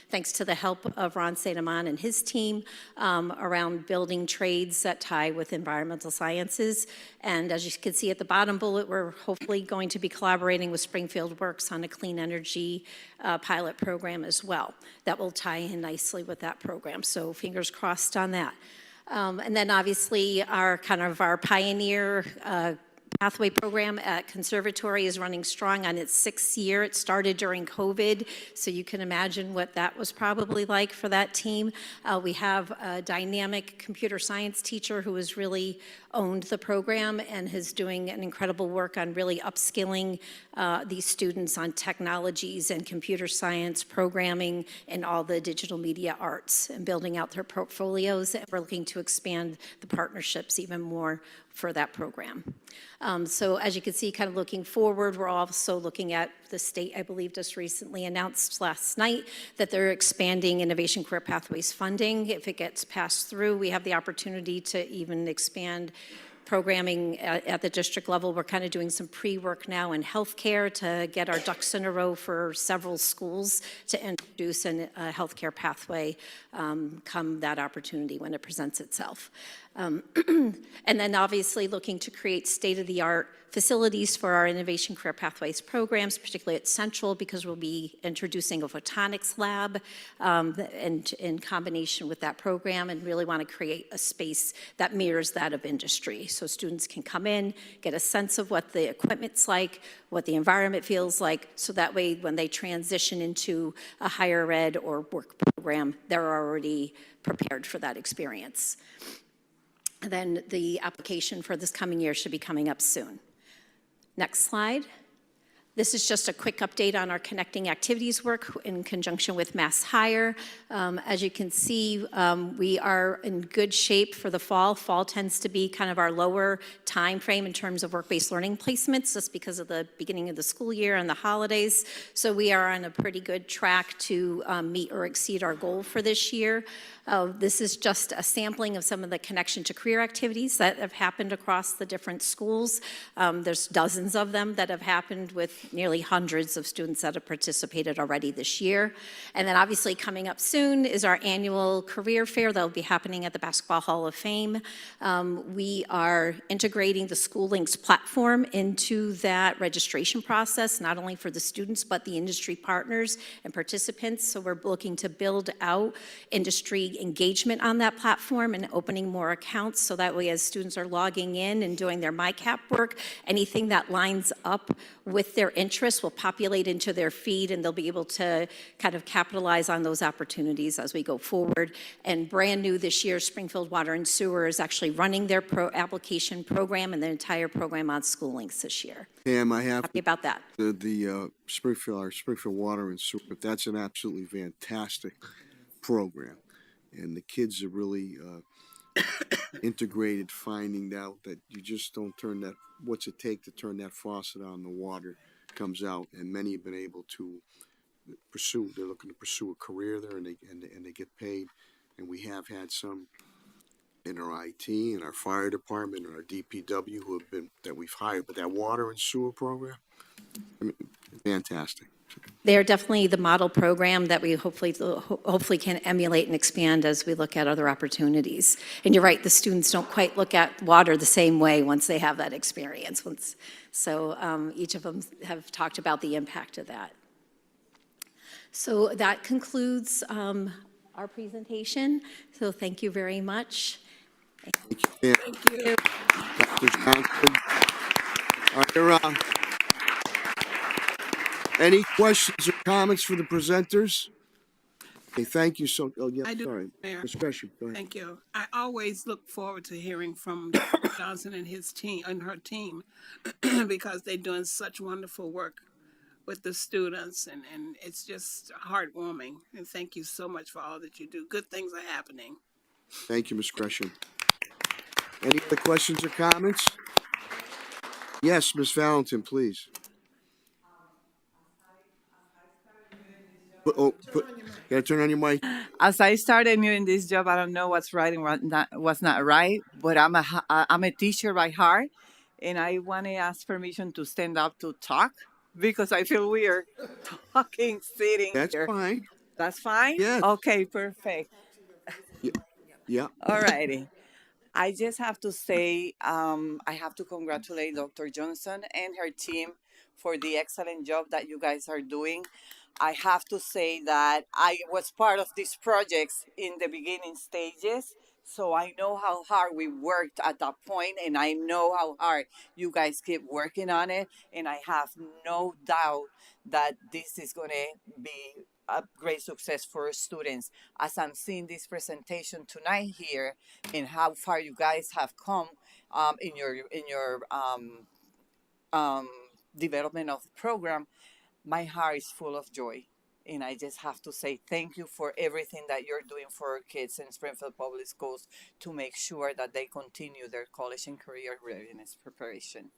thanks to the help of Ron St. Amand and his team, around building trades that tie with environmental sciences. And as you can see at the bottom bullet, we're hopefully going to be collaborating with Springfield Works on a clean energy pilot program as well. That will tie in nicely with that program. So fingers crossed on that. And then obviously our pioneer pathway program at Conservatory is running strong on its 6th year. It started during COVID, so you can imagine what that was probably like for that team. We have a dynamic computer science teacher who has really owned the program and is doing an incredible work on really upskilling these students on technologies and computer science, programming, and all the digital media arts, and building out their portfolios. And we're looking to expand the partnerships even more for that program. So as you can see, kind of looking forward, we're also looking at the state, I believe, just recently announced last night that they're expanding Innovation Career Pathways funding. If it gets passed through, we have the opportunity to even expand programming at the district level. We're kind of doing some pre-work now in healthcare to get our ducks in a row for several schools to introduce a healthcare pathway come that opportunity when it presents itself. And then obviously looking to create state-of-the-art facilities for our Innovation Career Pathways programs, particularly at Central, because we'll be introducing a photonics lab and in combination with that program, and really want to create a space that mirrors that of industry. So students can come in, get a sense of what the equipment's like, what the environment feels like, so that way when they transition into a higher ed or work program, they're already prepared for that experience. And then the application for this coming year should be coming up soon. Next slide. This is just a quick update on our connecting activities work in conjunction with Mass Hire. As you can see, we are in good shape for the fall. Fall tends to be kind of our lower time frame in terms of work-based learning placements, just because of the beginning of the school year and the holidays. So we are on a pretty good track to meet or exceed our goal for this year. This is just a sampling of some of the connection to career activities that have happened across the different schools. There's dozens of them that have happened with nearly hundreds of students that have participated already this year. And then obviously coming up soon is our annual career fair that will be happening at the Basketball Hall of Fame. We are integrating the School Links platform into that registration process, not only for the students, but the industry partners and participants. So we're looking to build out industry engagement on that platform and opening more accounts, so that way as students are logging in and doing their MyCap work, anything that lines up with their interests will populate into their feed, and they'll be able to kind of capitalize on those opportunities as we go forward. And brand new this year, Springfield Water and Sewer is actually running their application program and the entire program on School Links this year. Pam, I have Happy about that. the Springfield Water and Sewer, but that's an absolutely fantastic program. And the kids are really integrated, finding out that you just don't turn that, what's it take to turn that faucet on, the water comes out. And many have been able to pursue, they're looking to pursue a career there, and they get paid. And we have had some in our IT, in our fire department, in our DPW who have been, that we've hired. But that water and sewer program, I mean, fantastic. They are definitely the model program that we hopefully can emulate and expand as we look at other opportunities. And you're right, the students don't quite look at water the same way once they have that experience. So each of them have talked about the impact of that. So that concludes our presentation. So thank you very much. Thank you. Thank you. Dr. Johnson. All right, any questions or comments for the presenters? Okay, thank you so, oh, yeah, I do, sorry. Mayor. Ms. Gresham, go ahead. Thank you. I always look forward to hearing from Dr. Johnson and his team and her team because they're doing such wonderful work with the students, and it's just heartwarming. And thank you so much for all that you do. Good things are happening. Thank you, Ms. Gresham. Any other questions or comments? Yes, Ms. Valentin, please. Gotta turn on your mic. As I started new in this job, I don't know what's right and what's not right, but I'm a teacher by heart, and I want to ask permission to stand up to talk because I feel weird talking, sitting That's here. fine. That's fine? Yes. Okay, perfect. Yeah. All righty. I just have to say, I have to congratulate Dr. Johnson and her team for the excellent job that you guys are doing. I have to say that I was part of these projects in the beginning stages, so I know how hard we worked at that point, and I know how hard you guys keep working on it, and I have no doubt that this is going to be a great success for students. As I'm seeing this presentation tonight here, and how far you guys have come in your development of the program, my heart is full of joy. And I just have to say thank you for everything that you're doing for our kids in Springfield Public Schools to make sure that they continue their college and career readiness preparation.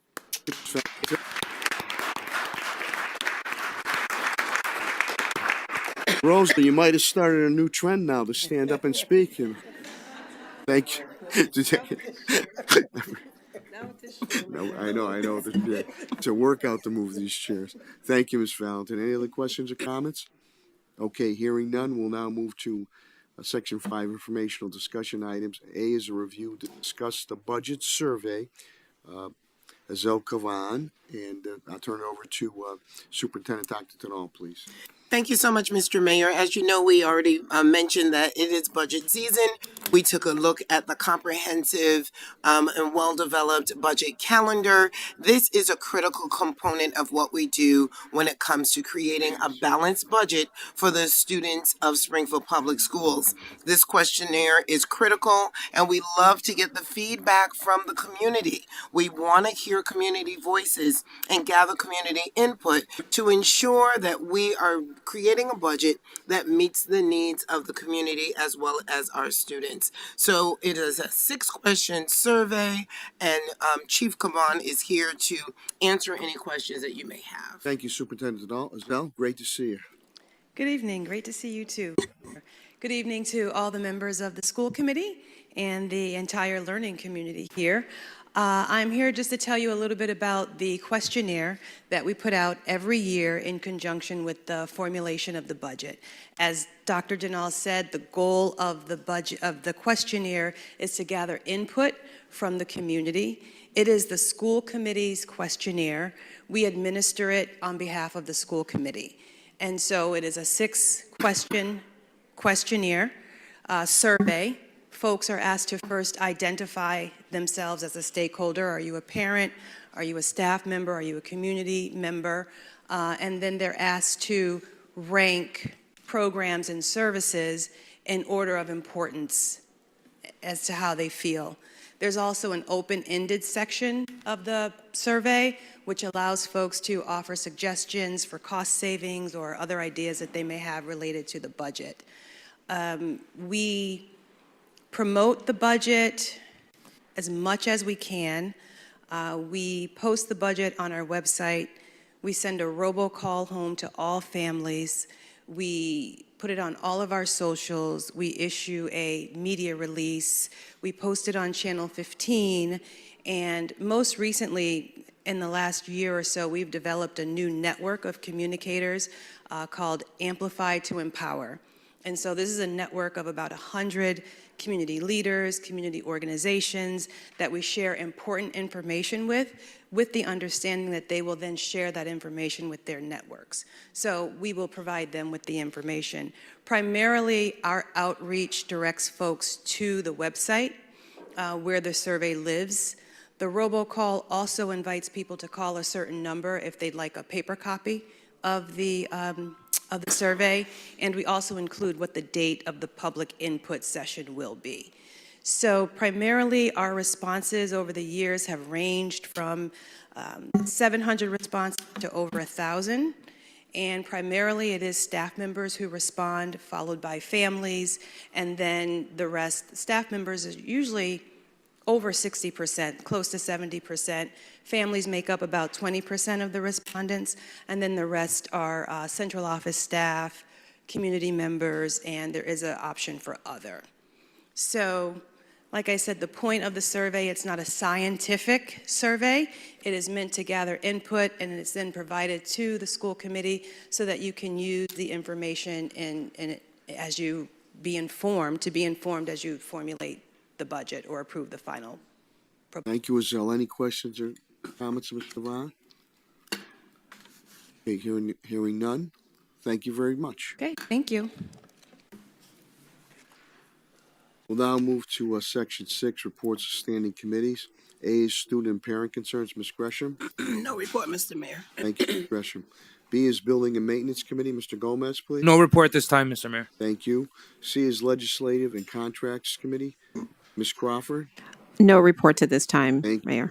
Rosa, you might have started a new trend now to stand up and speak. Thank you. No, I know. It's a workout to move these chairs. Thank you, Ms. Valentin. Any other questions or comments? Okay, hearing none, we'll now move to Section 5, informational discussion items. A is a review to discuss the budget survey. Azel Kavan, and I'll turn it over to Superintendent Dr. Tanal, please. Thank you so much, Mr. Mayor. As you know, we already mentioned that it is budget season. We took a look at the comprehensive and well-developed budget calendar. This is a critical component of what we do when it comes to creating a balanced budget for the students of Springfield Public Schools. This questionnaire is critical, and we love to get the feedback from the community. We want to hear community voices and gather community input to ensure that we are creating a budget that meets the needs of the community as well as our students. So it is a 6-question survey, and Chief Kavan is here to answer any questions that you may have. Thank you, Superintendent Tanal. Azel, great to see you. Good evening. Great to see you too. Good evening to all the members of the school committee and the entire learning community here. I'm here just to tell you a little bit about the questionnaire that we put out every year in conjunction with the formulation of the budget. As Dr. Janal said, the goal of the questionnaire is to gather input from the community. It is the school committee's questionnaire. We administer it on behalf of the school committee. And so it is a 6-question questionnaire survey. Folks are asked to first identify themselves as a stakeholder. Are you a parent? Are you a staff member? Are you a community member? And then they're asked to rank programs and services in order of importance as to how they feel. There's also an open-ended section of the survey, which allows folks to offer suggestions for cost savings or other ideas that they may have related to the budget. We promote the budget as much as we can. We post the budget on our website. We send a robocall home to all families. We put it on all of our socials. We issue a media release. We post it on Channel 15. And most recently, in the last year or so, we've developed a new network of communicators called Amplify to Empower. And so this is a network of about 100 community leaders, community organizations that we share important information with the understanding that they will then share that information with their networks. So we will provide them with the information. Primarily, our outreach directs folks to the website where the survey lives. The robocall also invites people to call a certain number if they'd like a paper copy of the survey, and we also include what the date of the public input session will be. So primarily, our responses over the years have ranged from 700 responses to over 1,000. And primarily, it is staff members who respond, followed by families, and then the rest. Staff members is usually over 60%, close to 70%. Families make up about 20% of the respondents, and then the rest are central office staff, community members, and there is an option for other. So, like I said, the point of the survey, it's not a scientific survey. It is meant to gather input, and it's then provided to the school committee so that you can use the information as you be informed as you formulate the budget or approve the final proposal. Thank you, Azelle. Any questions or comments, Mr. Vaughn? Okay, hearing none. Thank you very much. Okay, thank you. We'll now move to Section 6, Reports of Standing Committees. A is Student and Parent Concerns. Ms. Gresham? No report, Mr. Mayor. Thank you, Ms. Gresham. B is Building and Maintenance Committee. Mr. Gomez, please. No report this time, Mr. Mayor. Thank you. C is Legislative and Contracts Committee. Ms. Crawford? No report to this time, Mayor.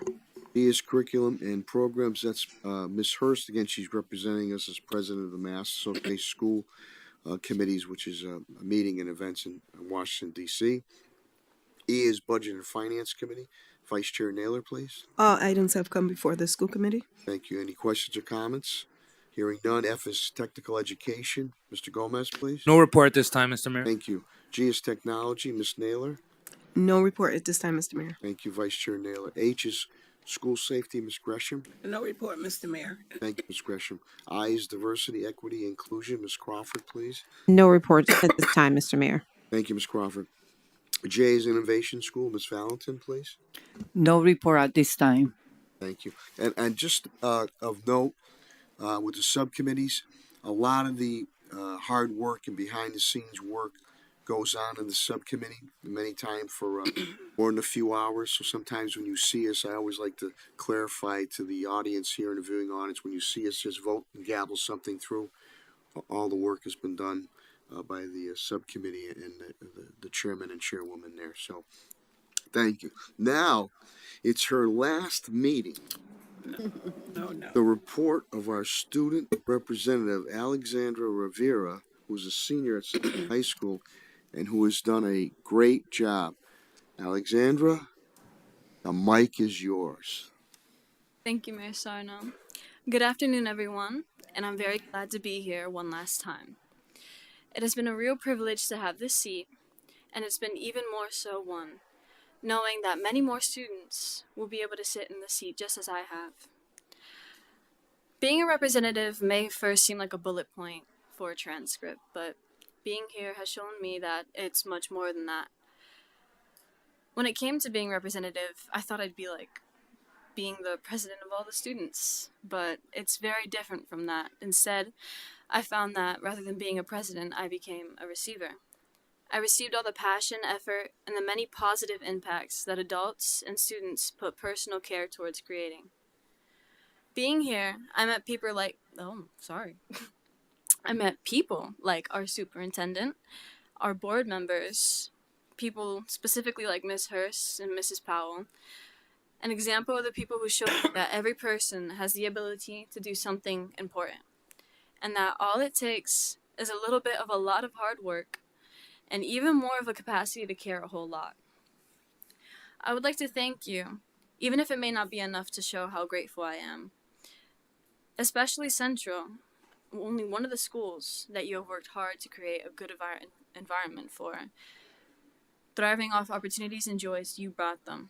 D is Curriculum and Programs. That's Ms. Hurst. Again, she's representing us as president of the Mass Association School Committees, which is a meeting and events in Washington, D.C. E is Budget and Finance Committee. Vice Chair Naylor, please. All items have come before the school committee. Thank you. Any questions or comments? Hearing none. F is Technical Education. Mr. Gomez, please. No report this time, Mr. Mayor. Thank you. G is Technology. Ms. Naylor. No report at this time, Mr. Mayor. Thank you, Vice Chair Naylor. H is School Safety. Ms. Gresham. No report, Mr. Mayor. Thank you, Ms. Gresham. I is Diversity, Equity, Inclusion. Ms. Crawford, please. No report at this time, Mr. Mayor. Thank you, Ms. Crawford. J is Innovation School. Ms. Valentin, please. No report at this time. Thank you. And just of note, with the subcommittees, a lot of the hard work and behind the scenes work goes on in the subcommittee, many times for more than a few hours. So sometimes when you see us, I always like to clarify to the audience here in the viewing audience, when you see us just vote and gavel something through, all the work has been done by the subcommittee and the chairman and chairwoman there. So thank you. Now, it's her last meeting. No. The report of our student representative, Alexandra Rivera, who's a senior at Central High School and who has done a great job. Alexandra, the mic is yours. Thank you, Mayor Sarno. Good afternoon, everyone, and I'm very glad to be here one last time. It has been a real privilege to have this seat, and it's been even more so one, knowing that many more students will be able to sit in the seat just as I have. Being a representative may first seem like a bullet point for a transcript, but being here has shown me that it's much more than that. When it came to being representative, I thought I'd be like being the president of all the students, but it's very different from that. Instead, I found that rather than being a president, I became a receiver. I received all the passion, effort, and the many positive impacts that adults and students put personal care towards creating. Being here, I met people like, I met people like our superintendent, our board members, people specifically like Ms. Hurst and Mrs. Powell, an example of the people who show that every person has the ability to do something important, and that all it takes is a little bit of a lot of hard work and even more of a capacity to care a whole lot. I would like to thank you, even if it may not be enough to show how grateful I am, especially Central, only one of the schools that you have worked hard to create a good environment for, thriving off opportunities and joys you brought them.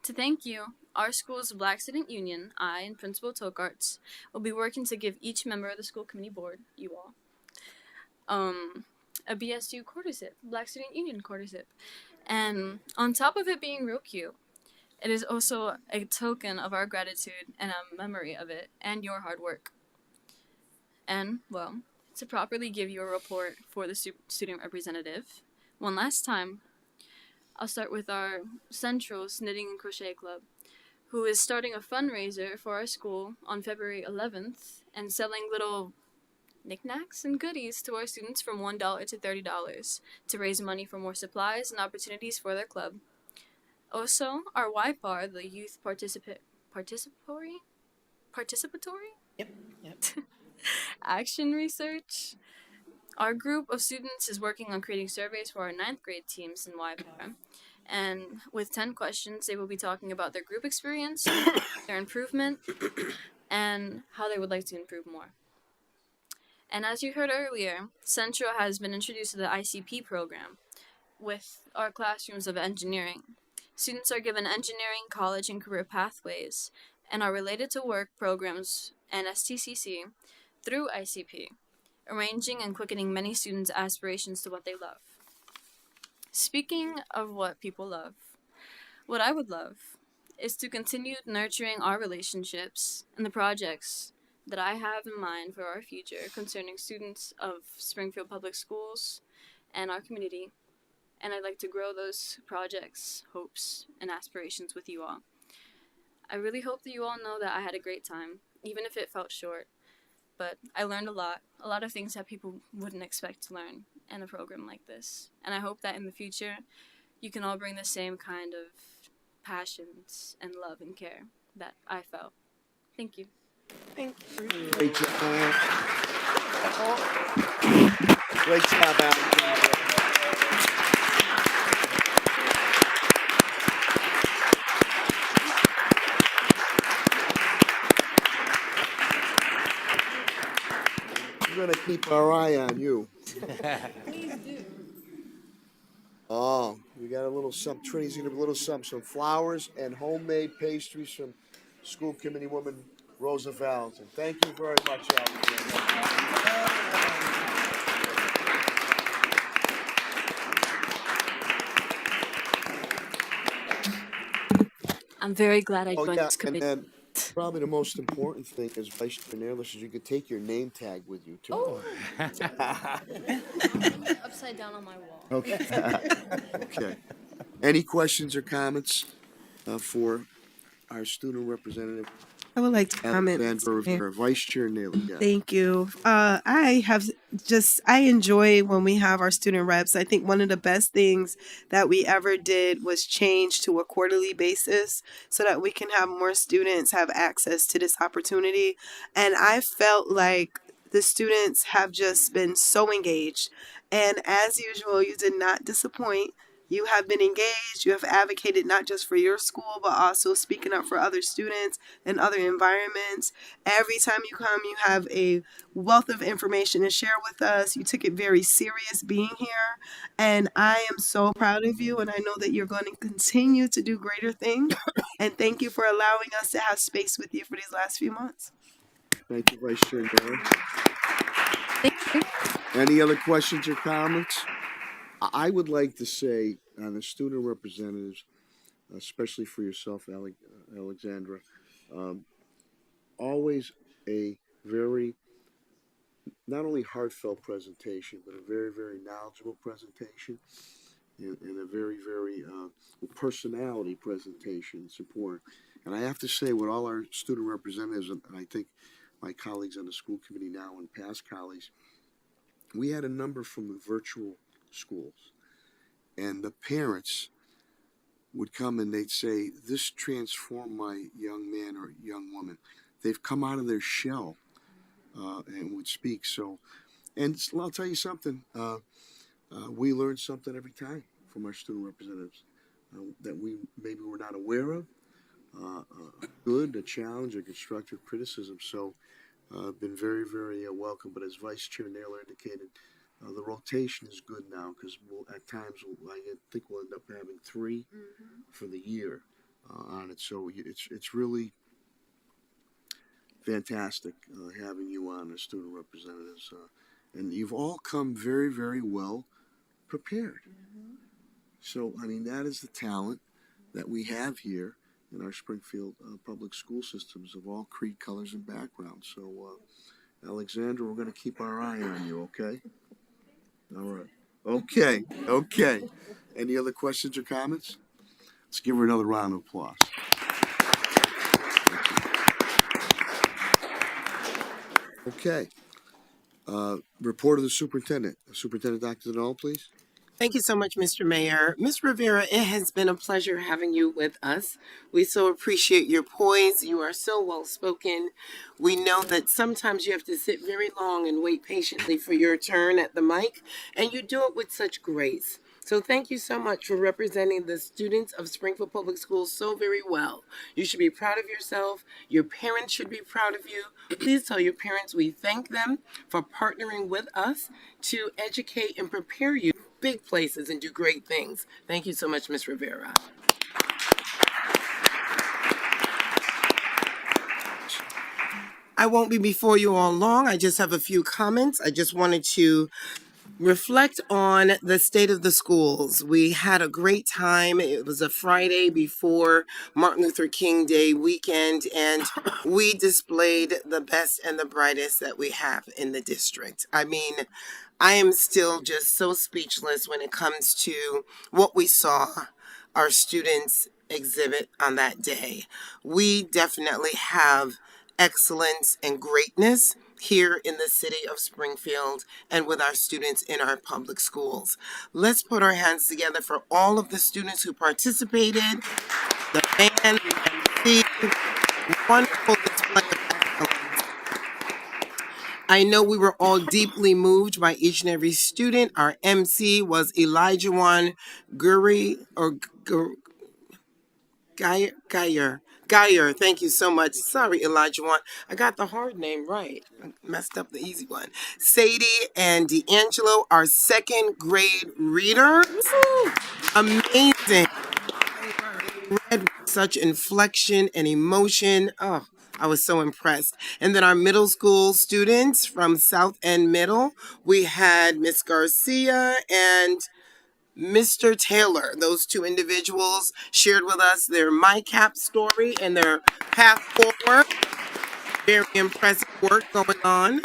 To thank you, our school's Black Student Union, I and Principal Tokarts, will be working to give each member of the school committee board, you all, a BSU quarter zip, Black Student Union quarter zip. And on top of it being real cute, it is also a token of our gratitude and a memory of it and your hard work. And, well, to properly give you a report for the student representative, one last time, I'll start with our Central's Knitting and Crochet Club, who is starting a fundraiser for our school on February 11th and selling little knickknacks and goodies to our students from $1 to $30 to raise money for more supplies and opportunities for their club. Also, our YPAR, the Youth Participatory Action Research. Our group of students is working on creating surveys for our 9th grade teams in YPAR. And with 10 questions, they will be talking about their group experience, their improvement, and how they would like to improve more. And as you heard earlier, Central has been introduced to the ICP program with our classrooms of engineering. Students are given engineering, college, and career pathways and are related to work programs and STCC through ICP, arranging and quickening many students' aspirations to what they love. Speaking of what people love, what I would love is to continue nurturing our relationships and the projects that I have in mind for our future concerning students of Springfield Public Schools and our community. And I'd like to grow those projects, hopes, and aspirations with you all. I really hope that you all know that I had a great time, even if it felt short. But I learned a lot of things that people wouldn't expect to learn in a program like this. And I hope that in the future, you can all bring the same kind of passions and love and care that I felt. Thank you. Thank you. Great job. Great job, Alexandra. We're gonna keep our eye on you. Please do. Oh, we got a little something. Trinity's gonna have a little something, some flowers and homemade pastries from school committee woman Rosa Valentin. Thank you very much, Alexandra. I'm very glad I Oh joined yeah, this and committee. then probably the most important thing as vice chair is you could take your name tag with you too. Oh. Upside down on my wall. Okay. Okay. Any questions or comments for our student representative? I would like to comment. Alexandra Rivera, Vice Chair Naylor. Yeah. Thank you. I enjoy when we have our student reps. I think one of the best things that we ever did was change to a quarterly basis so that we can have more students have access to this opportunity. And I felt like the students have just been so engaged. And as usual, you did not disappoint. You have been engaged. You have advocated not just for your school, but also speaking up for other students and other environments. Every time you come, you have a wealth of information to share with us. You took it very serious being here. And I am so proud of you. And I know that you're going to continue to do greater things. And thank you for allowing us to have space with you for these last few months. Thank you, Vice Chair Naylor. Any other questions or comments? I would like to say on the student representatives, especially for yourself, Alexandra, always a very, not only heartfelt presentation, but a very, very knowledgeable presentation and a very, very personality presentation, support. And I have to say, with all our student representatives, and I think my colleagues on the school committee now and past colleagues, we had a number from the virtual schools. And the parents would come and they'd say, this transformed my young man or young woman. They've come out of their shell and would speak. So, and I'll tell you something, we learn something every time from our student representatives that we maybe were not aware of, good, a challenge, a constructive criticism. So, been very, very welcome. But as Vice Chair Naylor indicated, the rotation is good now because at times I think we'll end up having 3 for the year on it. So it's really fantastic having you on as student representatives, and you've all come very, very well prepared. So I mean that is the talent that we have here in our Springfield public school systems of all creed, colors, and backgrounds. So Alexandra, we're going to keep our eye on you. Okay. All right. Okay. Okay. Any other questions or comments? Let's give her another round of applause. Okay. Report of the superintendent. Superintendent Dr. Denal, please. Thank you so much, Mr. Mayor. Ms. Rivera, it has been a pleasure having you with us. We so appreciate your poise. You are so well spoken. We know that sometimes you have to sit very long and wait patiently for your turn at the mic, and you do it with such grace. So thank you so much for representing the students of Springfield Public Schools so very well. You should be proud of yourself. Your parents should be proud of you. Please tell your parents we thank them for partnering with us to educate and prepare you big places and do great things. Thank you so much, Ms. Rivera. I won't be before you all long. I just have a few comments. I just wanted to reflect on the state of the schools. We had a great time. It was a Friday before Martin Luther King Day weekend, and we displayed the best and the brightest that we have in the district. I mean, I am still just so speechless when it comes to what we saw our students exhibit on that day. We definitely have excellence and greatness here in the city of Springfield and with our students in our public schools. Let's put our hands together for all of the students who participated, the band, the wonderful display of excellence. I know we were all deeply moved by each and every student. Our MC was Elijah Wan Guri or Geyer, thank you so much. Sorry, Elijah Wan. I got the hard name right. I messed up the easy one. Sadie and D'Angelo, our second grade readers. Amazing. Read with such inflection and emotion. Oh, I was so impressed. And then our middle school students from South End Middle, we had Miss Garcia and Mr. Taylor. Those two individuals shared with us their MyCap story and their path forward. Very impressive work going on.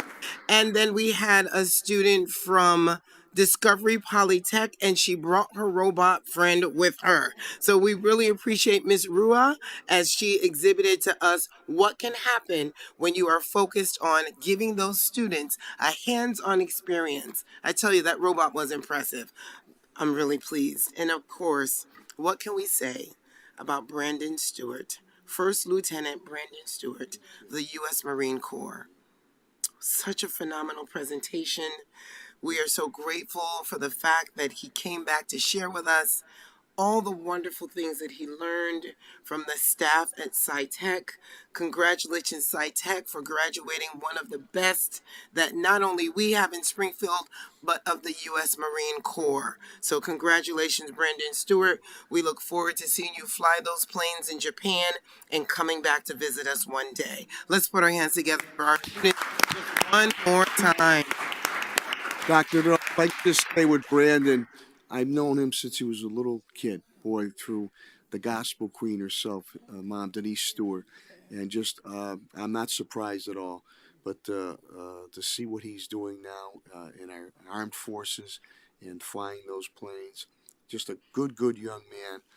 And then we had a student from Discovery Polytech, and she brought her robot friend with her. So we really appreciate Miss Rua as she exhibited to us what can happen when you are focused on giving those students a hands-on experience. I tell you, that robot was impressive. I'm really pleased. And of course, what can we say about Brandon Stewart, First Lieutenant Brandon Stewart, the U.S. Marine Corps? Such a phenomenal presentation. We are so grateful for the fact that he came back to share with us all the wonderful things that he learned from the staff at SciTech. Congratulations, SciTech, for graduating one of the best that not only we have in Springfield, but of the U.S. Marine Corps. So congratulations, Brandon Stewart. We look forward to seeing you fly those planes in Japan and coming back to visit us one day. Let's put our hands together for our students one more time. Dr. Denal, if I could just stay with Brandon, I've known him since he was a little kid, boy, through the gospel queen herself, Mom Denise Stewart. And just, I'm not surprised at all. But to see what he's doing now in our armed forces and flying those planes, just a good young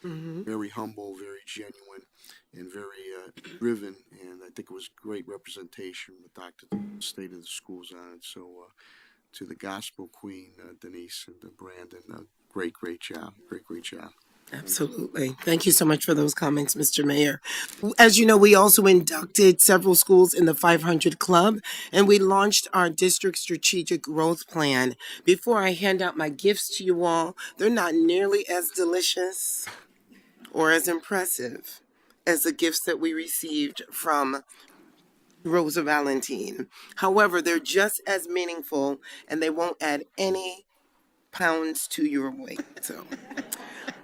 man, very humble, very genuine, and very driven. And I think it was great representation with Dr. State of the Schools on it. So to the gospel queen, Denise and Brandon, great job. Great job. Absolutely. Thank you so much for those comments, Mr. Mayor. As you know, we also inducted several schools in the 500 Club, and we launched our district strategic growth plan. Before I hand out my gifts to you all, they're not nearly as delicious or as impressive as the gifts that we received from Rosa Valentine. However, they're just as meaningful, and they won't add any pounds to your weight. So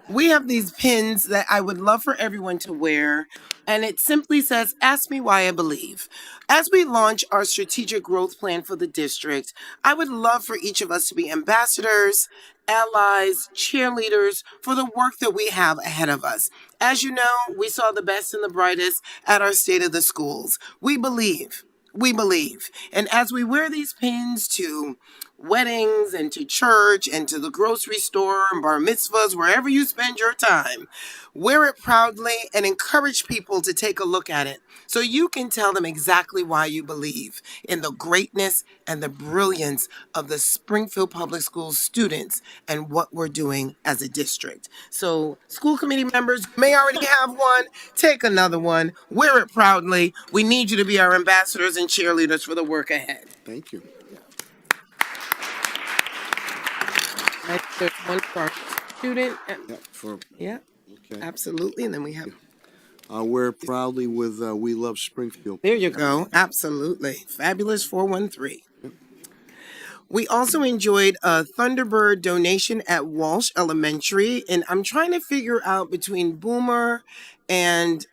we have these pins that I would love for everyone to wear, and it simply says, "Ask me why I believe." As we launch our strategic growth plan for the district, I would love for each of us to be ambassadors, allies, cheerleaders for the work that we have ahead of us. As you know, we saw the best and the brightest at our State of the Schools. We believe. We believe. And as we wear these pins to weddings and to church and to the grocery store and bar mitzvahs, wherever you spend your time, wear it proudly and encourage people to take a look at it so you can tell them exactly why you believe in the greatness and the brilliance of the Springfield Public Schools students and what we're doing as a district. So, school committee members, you may already have one, take another one, wear it proudly. We need you to be our ambassadors and cheerleaders for the work ahead. Thank you. There's one for our student. Yeah, okay. Absolutely. And then we have. Wear it proudly with We Love Springfield. There you go. Absolutely. Fabulous 413. We also enjoyed a Thunderbird donation at Walsh Elementary, and I'm trying to figure out between Boomer and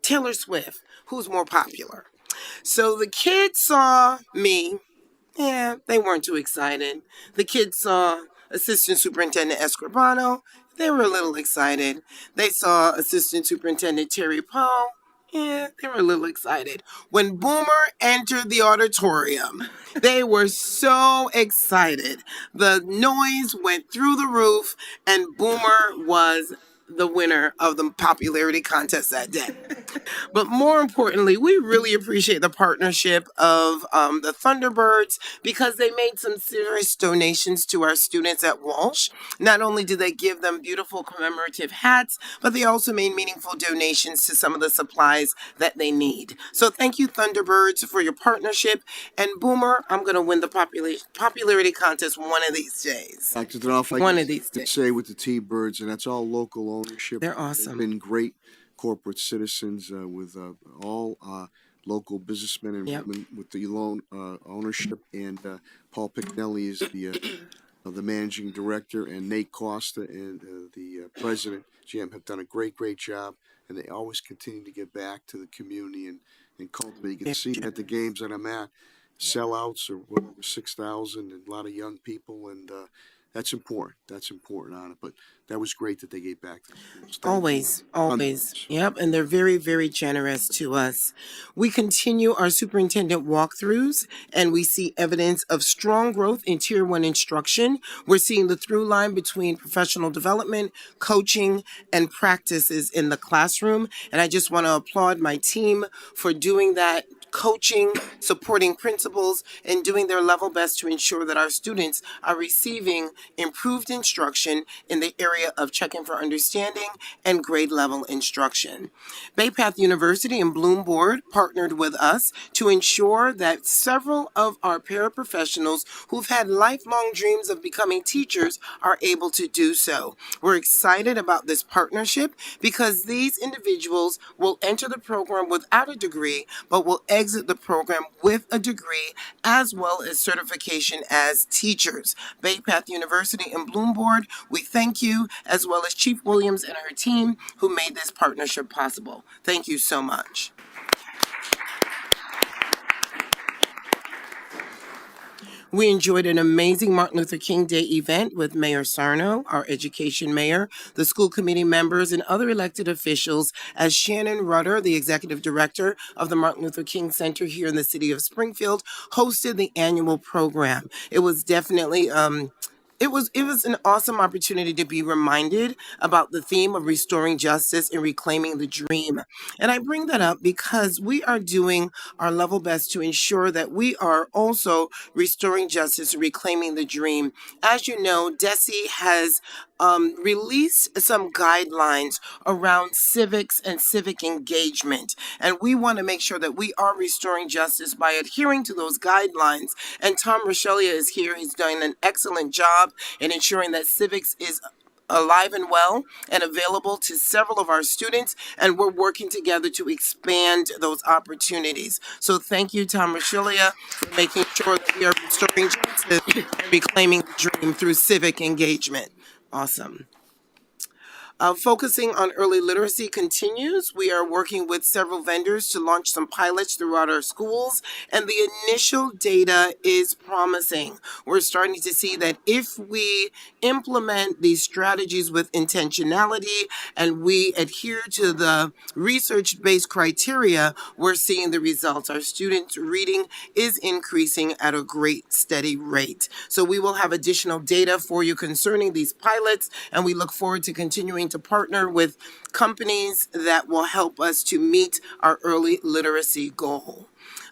Taylor Swift, who's more popular. So the kids saw me. Yeah, they weren't too excited. The kids saw Assistant Superintendent Escribano. They were a little excited. They saw Assistant Superintendent Terry Poe. Yeah, they were a little excited. When Boomer entered the auditorium, they were so excited. The noise went through the roof, and Boomer was the winner of the popularity contest that day. But more importantly, we really appreciate the partnership of the Thunderbirds because they made some serious donations to our students at Walsh. Not only did they give them beautiful commemorative hats, but they also made meaningful donations to some of the supplies that they need. So thank you, Thunderbirds, for your partnership. And Boomer, I'm going to win the popularity contest one of these days. Dr. Danoff, One of these days. say with the T-Birds, and that's all local ownership. They're awesome. They've been great corporate citizens with all local businessmen and women with the loan ownership. And Paul Picnelli is the managing director, and Nate Costa and the president, GM, have done a great job. And they always continue to give back to the community and cultivate. You can see at the games that I'm at, sellouts are over 6,000 and a lot of young people, and that's important. That's important on it. But that was great that they gave back. Always. Yep, and they're very, very generous to us. We continue our superintendent walkthroughs, and we see evidence of strong growth in Tier 1 instruction. We're seeing the through line between professional development, coaching, and practices in the classroom. And I just want to applaud my team for doing that, coaching, supporting principals, and doing their level best to ensure that our students are receiving improved instruction in the area of checking for understanding and grade level instruction. Bay Path University and Bloom Board partnered with us to ensure that several of our paraprofessionals who've had lifelong dreams of becoming teachers are able to do so. We're excited about this partnership because these individuals will enter the program without a degree, but will exit the program with a degree as well as certification as teachers. Bay Path University and Bloom Board, we thank you, as well as Chief Williams and her team who made this partnership possible. Thank you so much. We enjoyed an amazing Martin Luther King Day event with Mayor Sarno, our education mayor, the school committee members, and other elected officials as Shannon Rudder, the executive director of the Martin Luther King Center here in the city of Springfield, hosted the annual program. It was definitely it was an awesome opportunity to be reminded about the theme of restoring justice and reclaiming the dream. And I bring that up because we are doing our level best to ensure that we are also restoring justice and reclaiming the dream. As you know, DESE has released some guidelines around civics and civic engagement. And we want to make sure that we are restoring justice by adhering to those guidelines. And Tom Rochelia is here. He's doing an excellent job in ensuring that civics is alive and well and available to several of our students, and we're working together to expand those opportunities. So thank you, Tom Rochelia, for making sure that we are restoring justice and reclaiming the dream through civic engagement. Awesome. Focusing on early literacy continues. We are working with several vendors to launch some pilots throughout our schools, and the initial data is promising. We're starting to see that if we implement these strategies with intentionality and we adhere to the research-based criteria, we're seeing the results. Our students' reading is increasing at a great, steady rate. So we will have additional data for you concerning these pilots, and we look forward to continuing to partner with companies that will help us to meet our early literacy goal.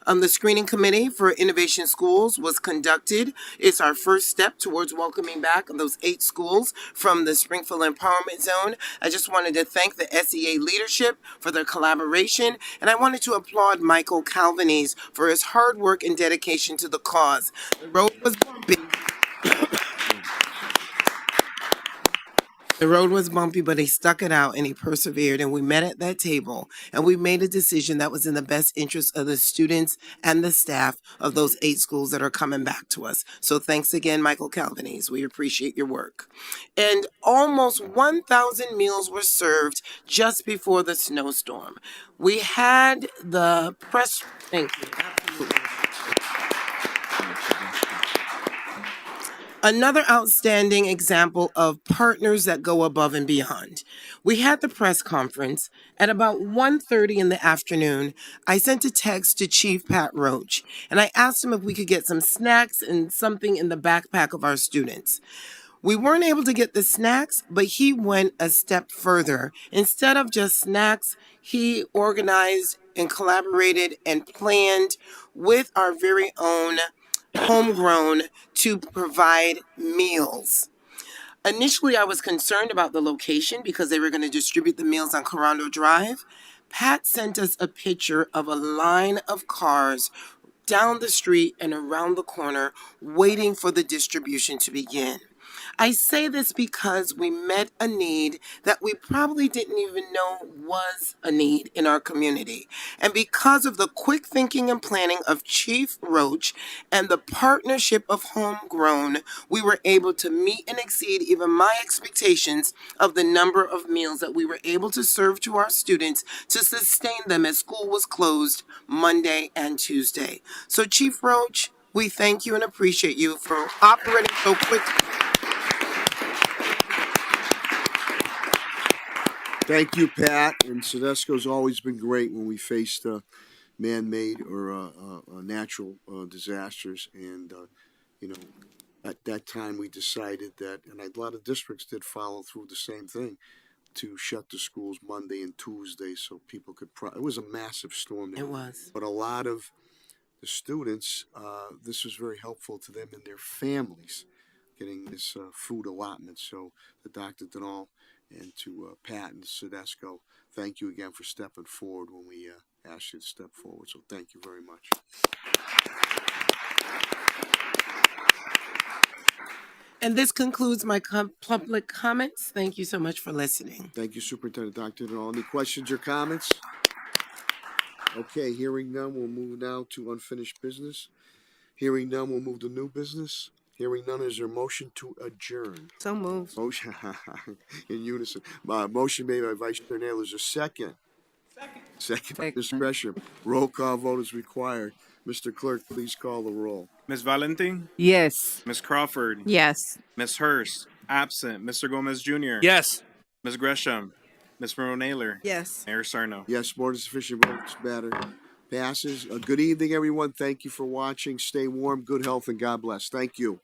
The screening committee for Innovation Schools was conducted. It's our first step towards welcoming back those 8 schools from the Springfield Empowerment Zone. I just wanted to thank the SEA leadership for their collaboration, and I wanted to applaud Michael Calvanese for his hard work and dedication to the cause. The road was bumpy. The road was bumpy, but he stuck it out and he persevered. And we met at that table and we made a decision that was in the best interest of the students and the staff of those 8 schools that are coming back to us. So thanks again, Michael Calvanese. We appreciate your work. And almost 1,000 meals were served just before the snowstorm. We had the press. Thank you. Absolutely. Another outstanding example of partners that go above and beyond. We had the press conference. At about 1:30 in the afternoon, I sent a text to Chief Pat Roach, and I asked him if we could get some snacks and something in the backpack of our students. We weren't able to get the snacks, but he went a step further. Instead of just snacks, he organized and collaborated and planned with our very own homegrown to provide meals. Initially, I was concerned about the location because they were going to distribute the meals on Corando Drive. Pat sent us a picture of a line of cars down the street and around the corner waiting for the distribution to begin. I say this because we met a need that we probably didn't even know was a need in our community. And because of the quick thinking and planning of Chief Roach and the partnership of Homegrown, we were able to meet and exceed even my expectations of the number of meals that we were able to serve to our students to sustain them as school was closed Monday and Tuesday. So Chief Roach, we thank you and appreciate you for operating so quickly. Thank you, Pat. And Sedesco's always been great when we faced man-made or natural disasters. And, at that time we decided that, and a lot of districts did follow through the same thing, to shut the schools Monday and Tuesday so people could, it was a massive storm. It was. But a lot of the students, this was very helpful to them and their families, getting this food allotment. So to Dr. Denal and to Pat and Sedesco, thank you again for stepping forward when we asked you to step forward. So thank you very much. And this concludes my public comments. Thank you so much for listening. Thank you, Superintendent Dr. Denal. Any questions or comments? Okay, hearing none, we'll move now to unfinished business. Hearing none, we'll move to new business. Hearing none, is there a motion to adjourn? So moved. Motion in unison. Motion made by Vice Chair Naylor. Is there a second? Second. Mr. Gresham. Roll call vote is required. Mr. Clerk, please call the roll. Ms. Valentin? Yes. Ms. Crawford? Yes. Ms. Hurst? Absent. Mr. Gomez Jr.? Yes. Ms. Gresham? Ms. Naylor? Yes. Mayor Sarno? Yes, more than sufficient votes. Matter passes. Good evening, everyone. Thank you for watching. Stay warm, good health, and God bless. Thank you.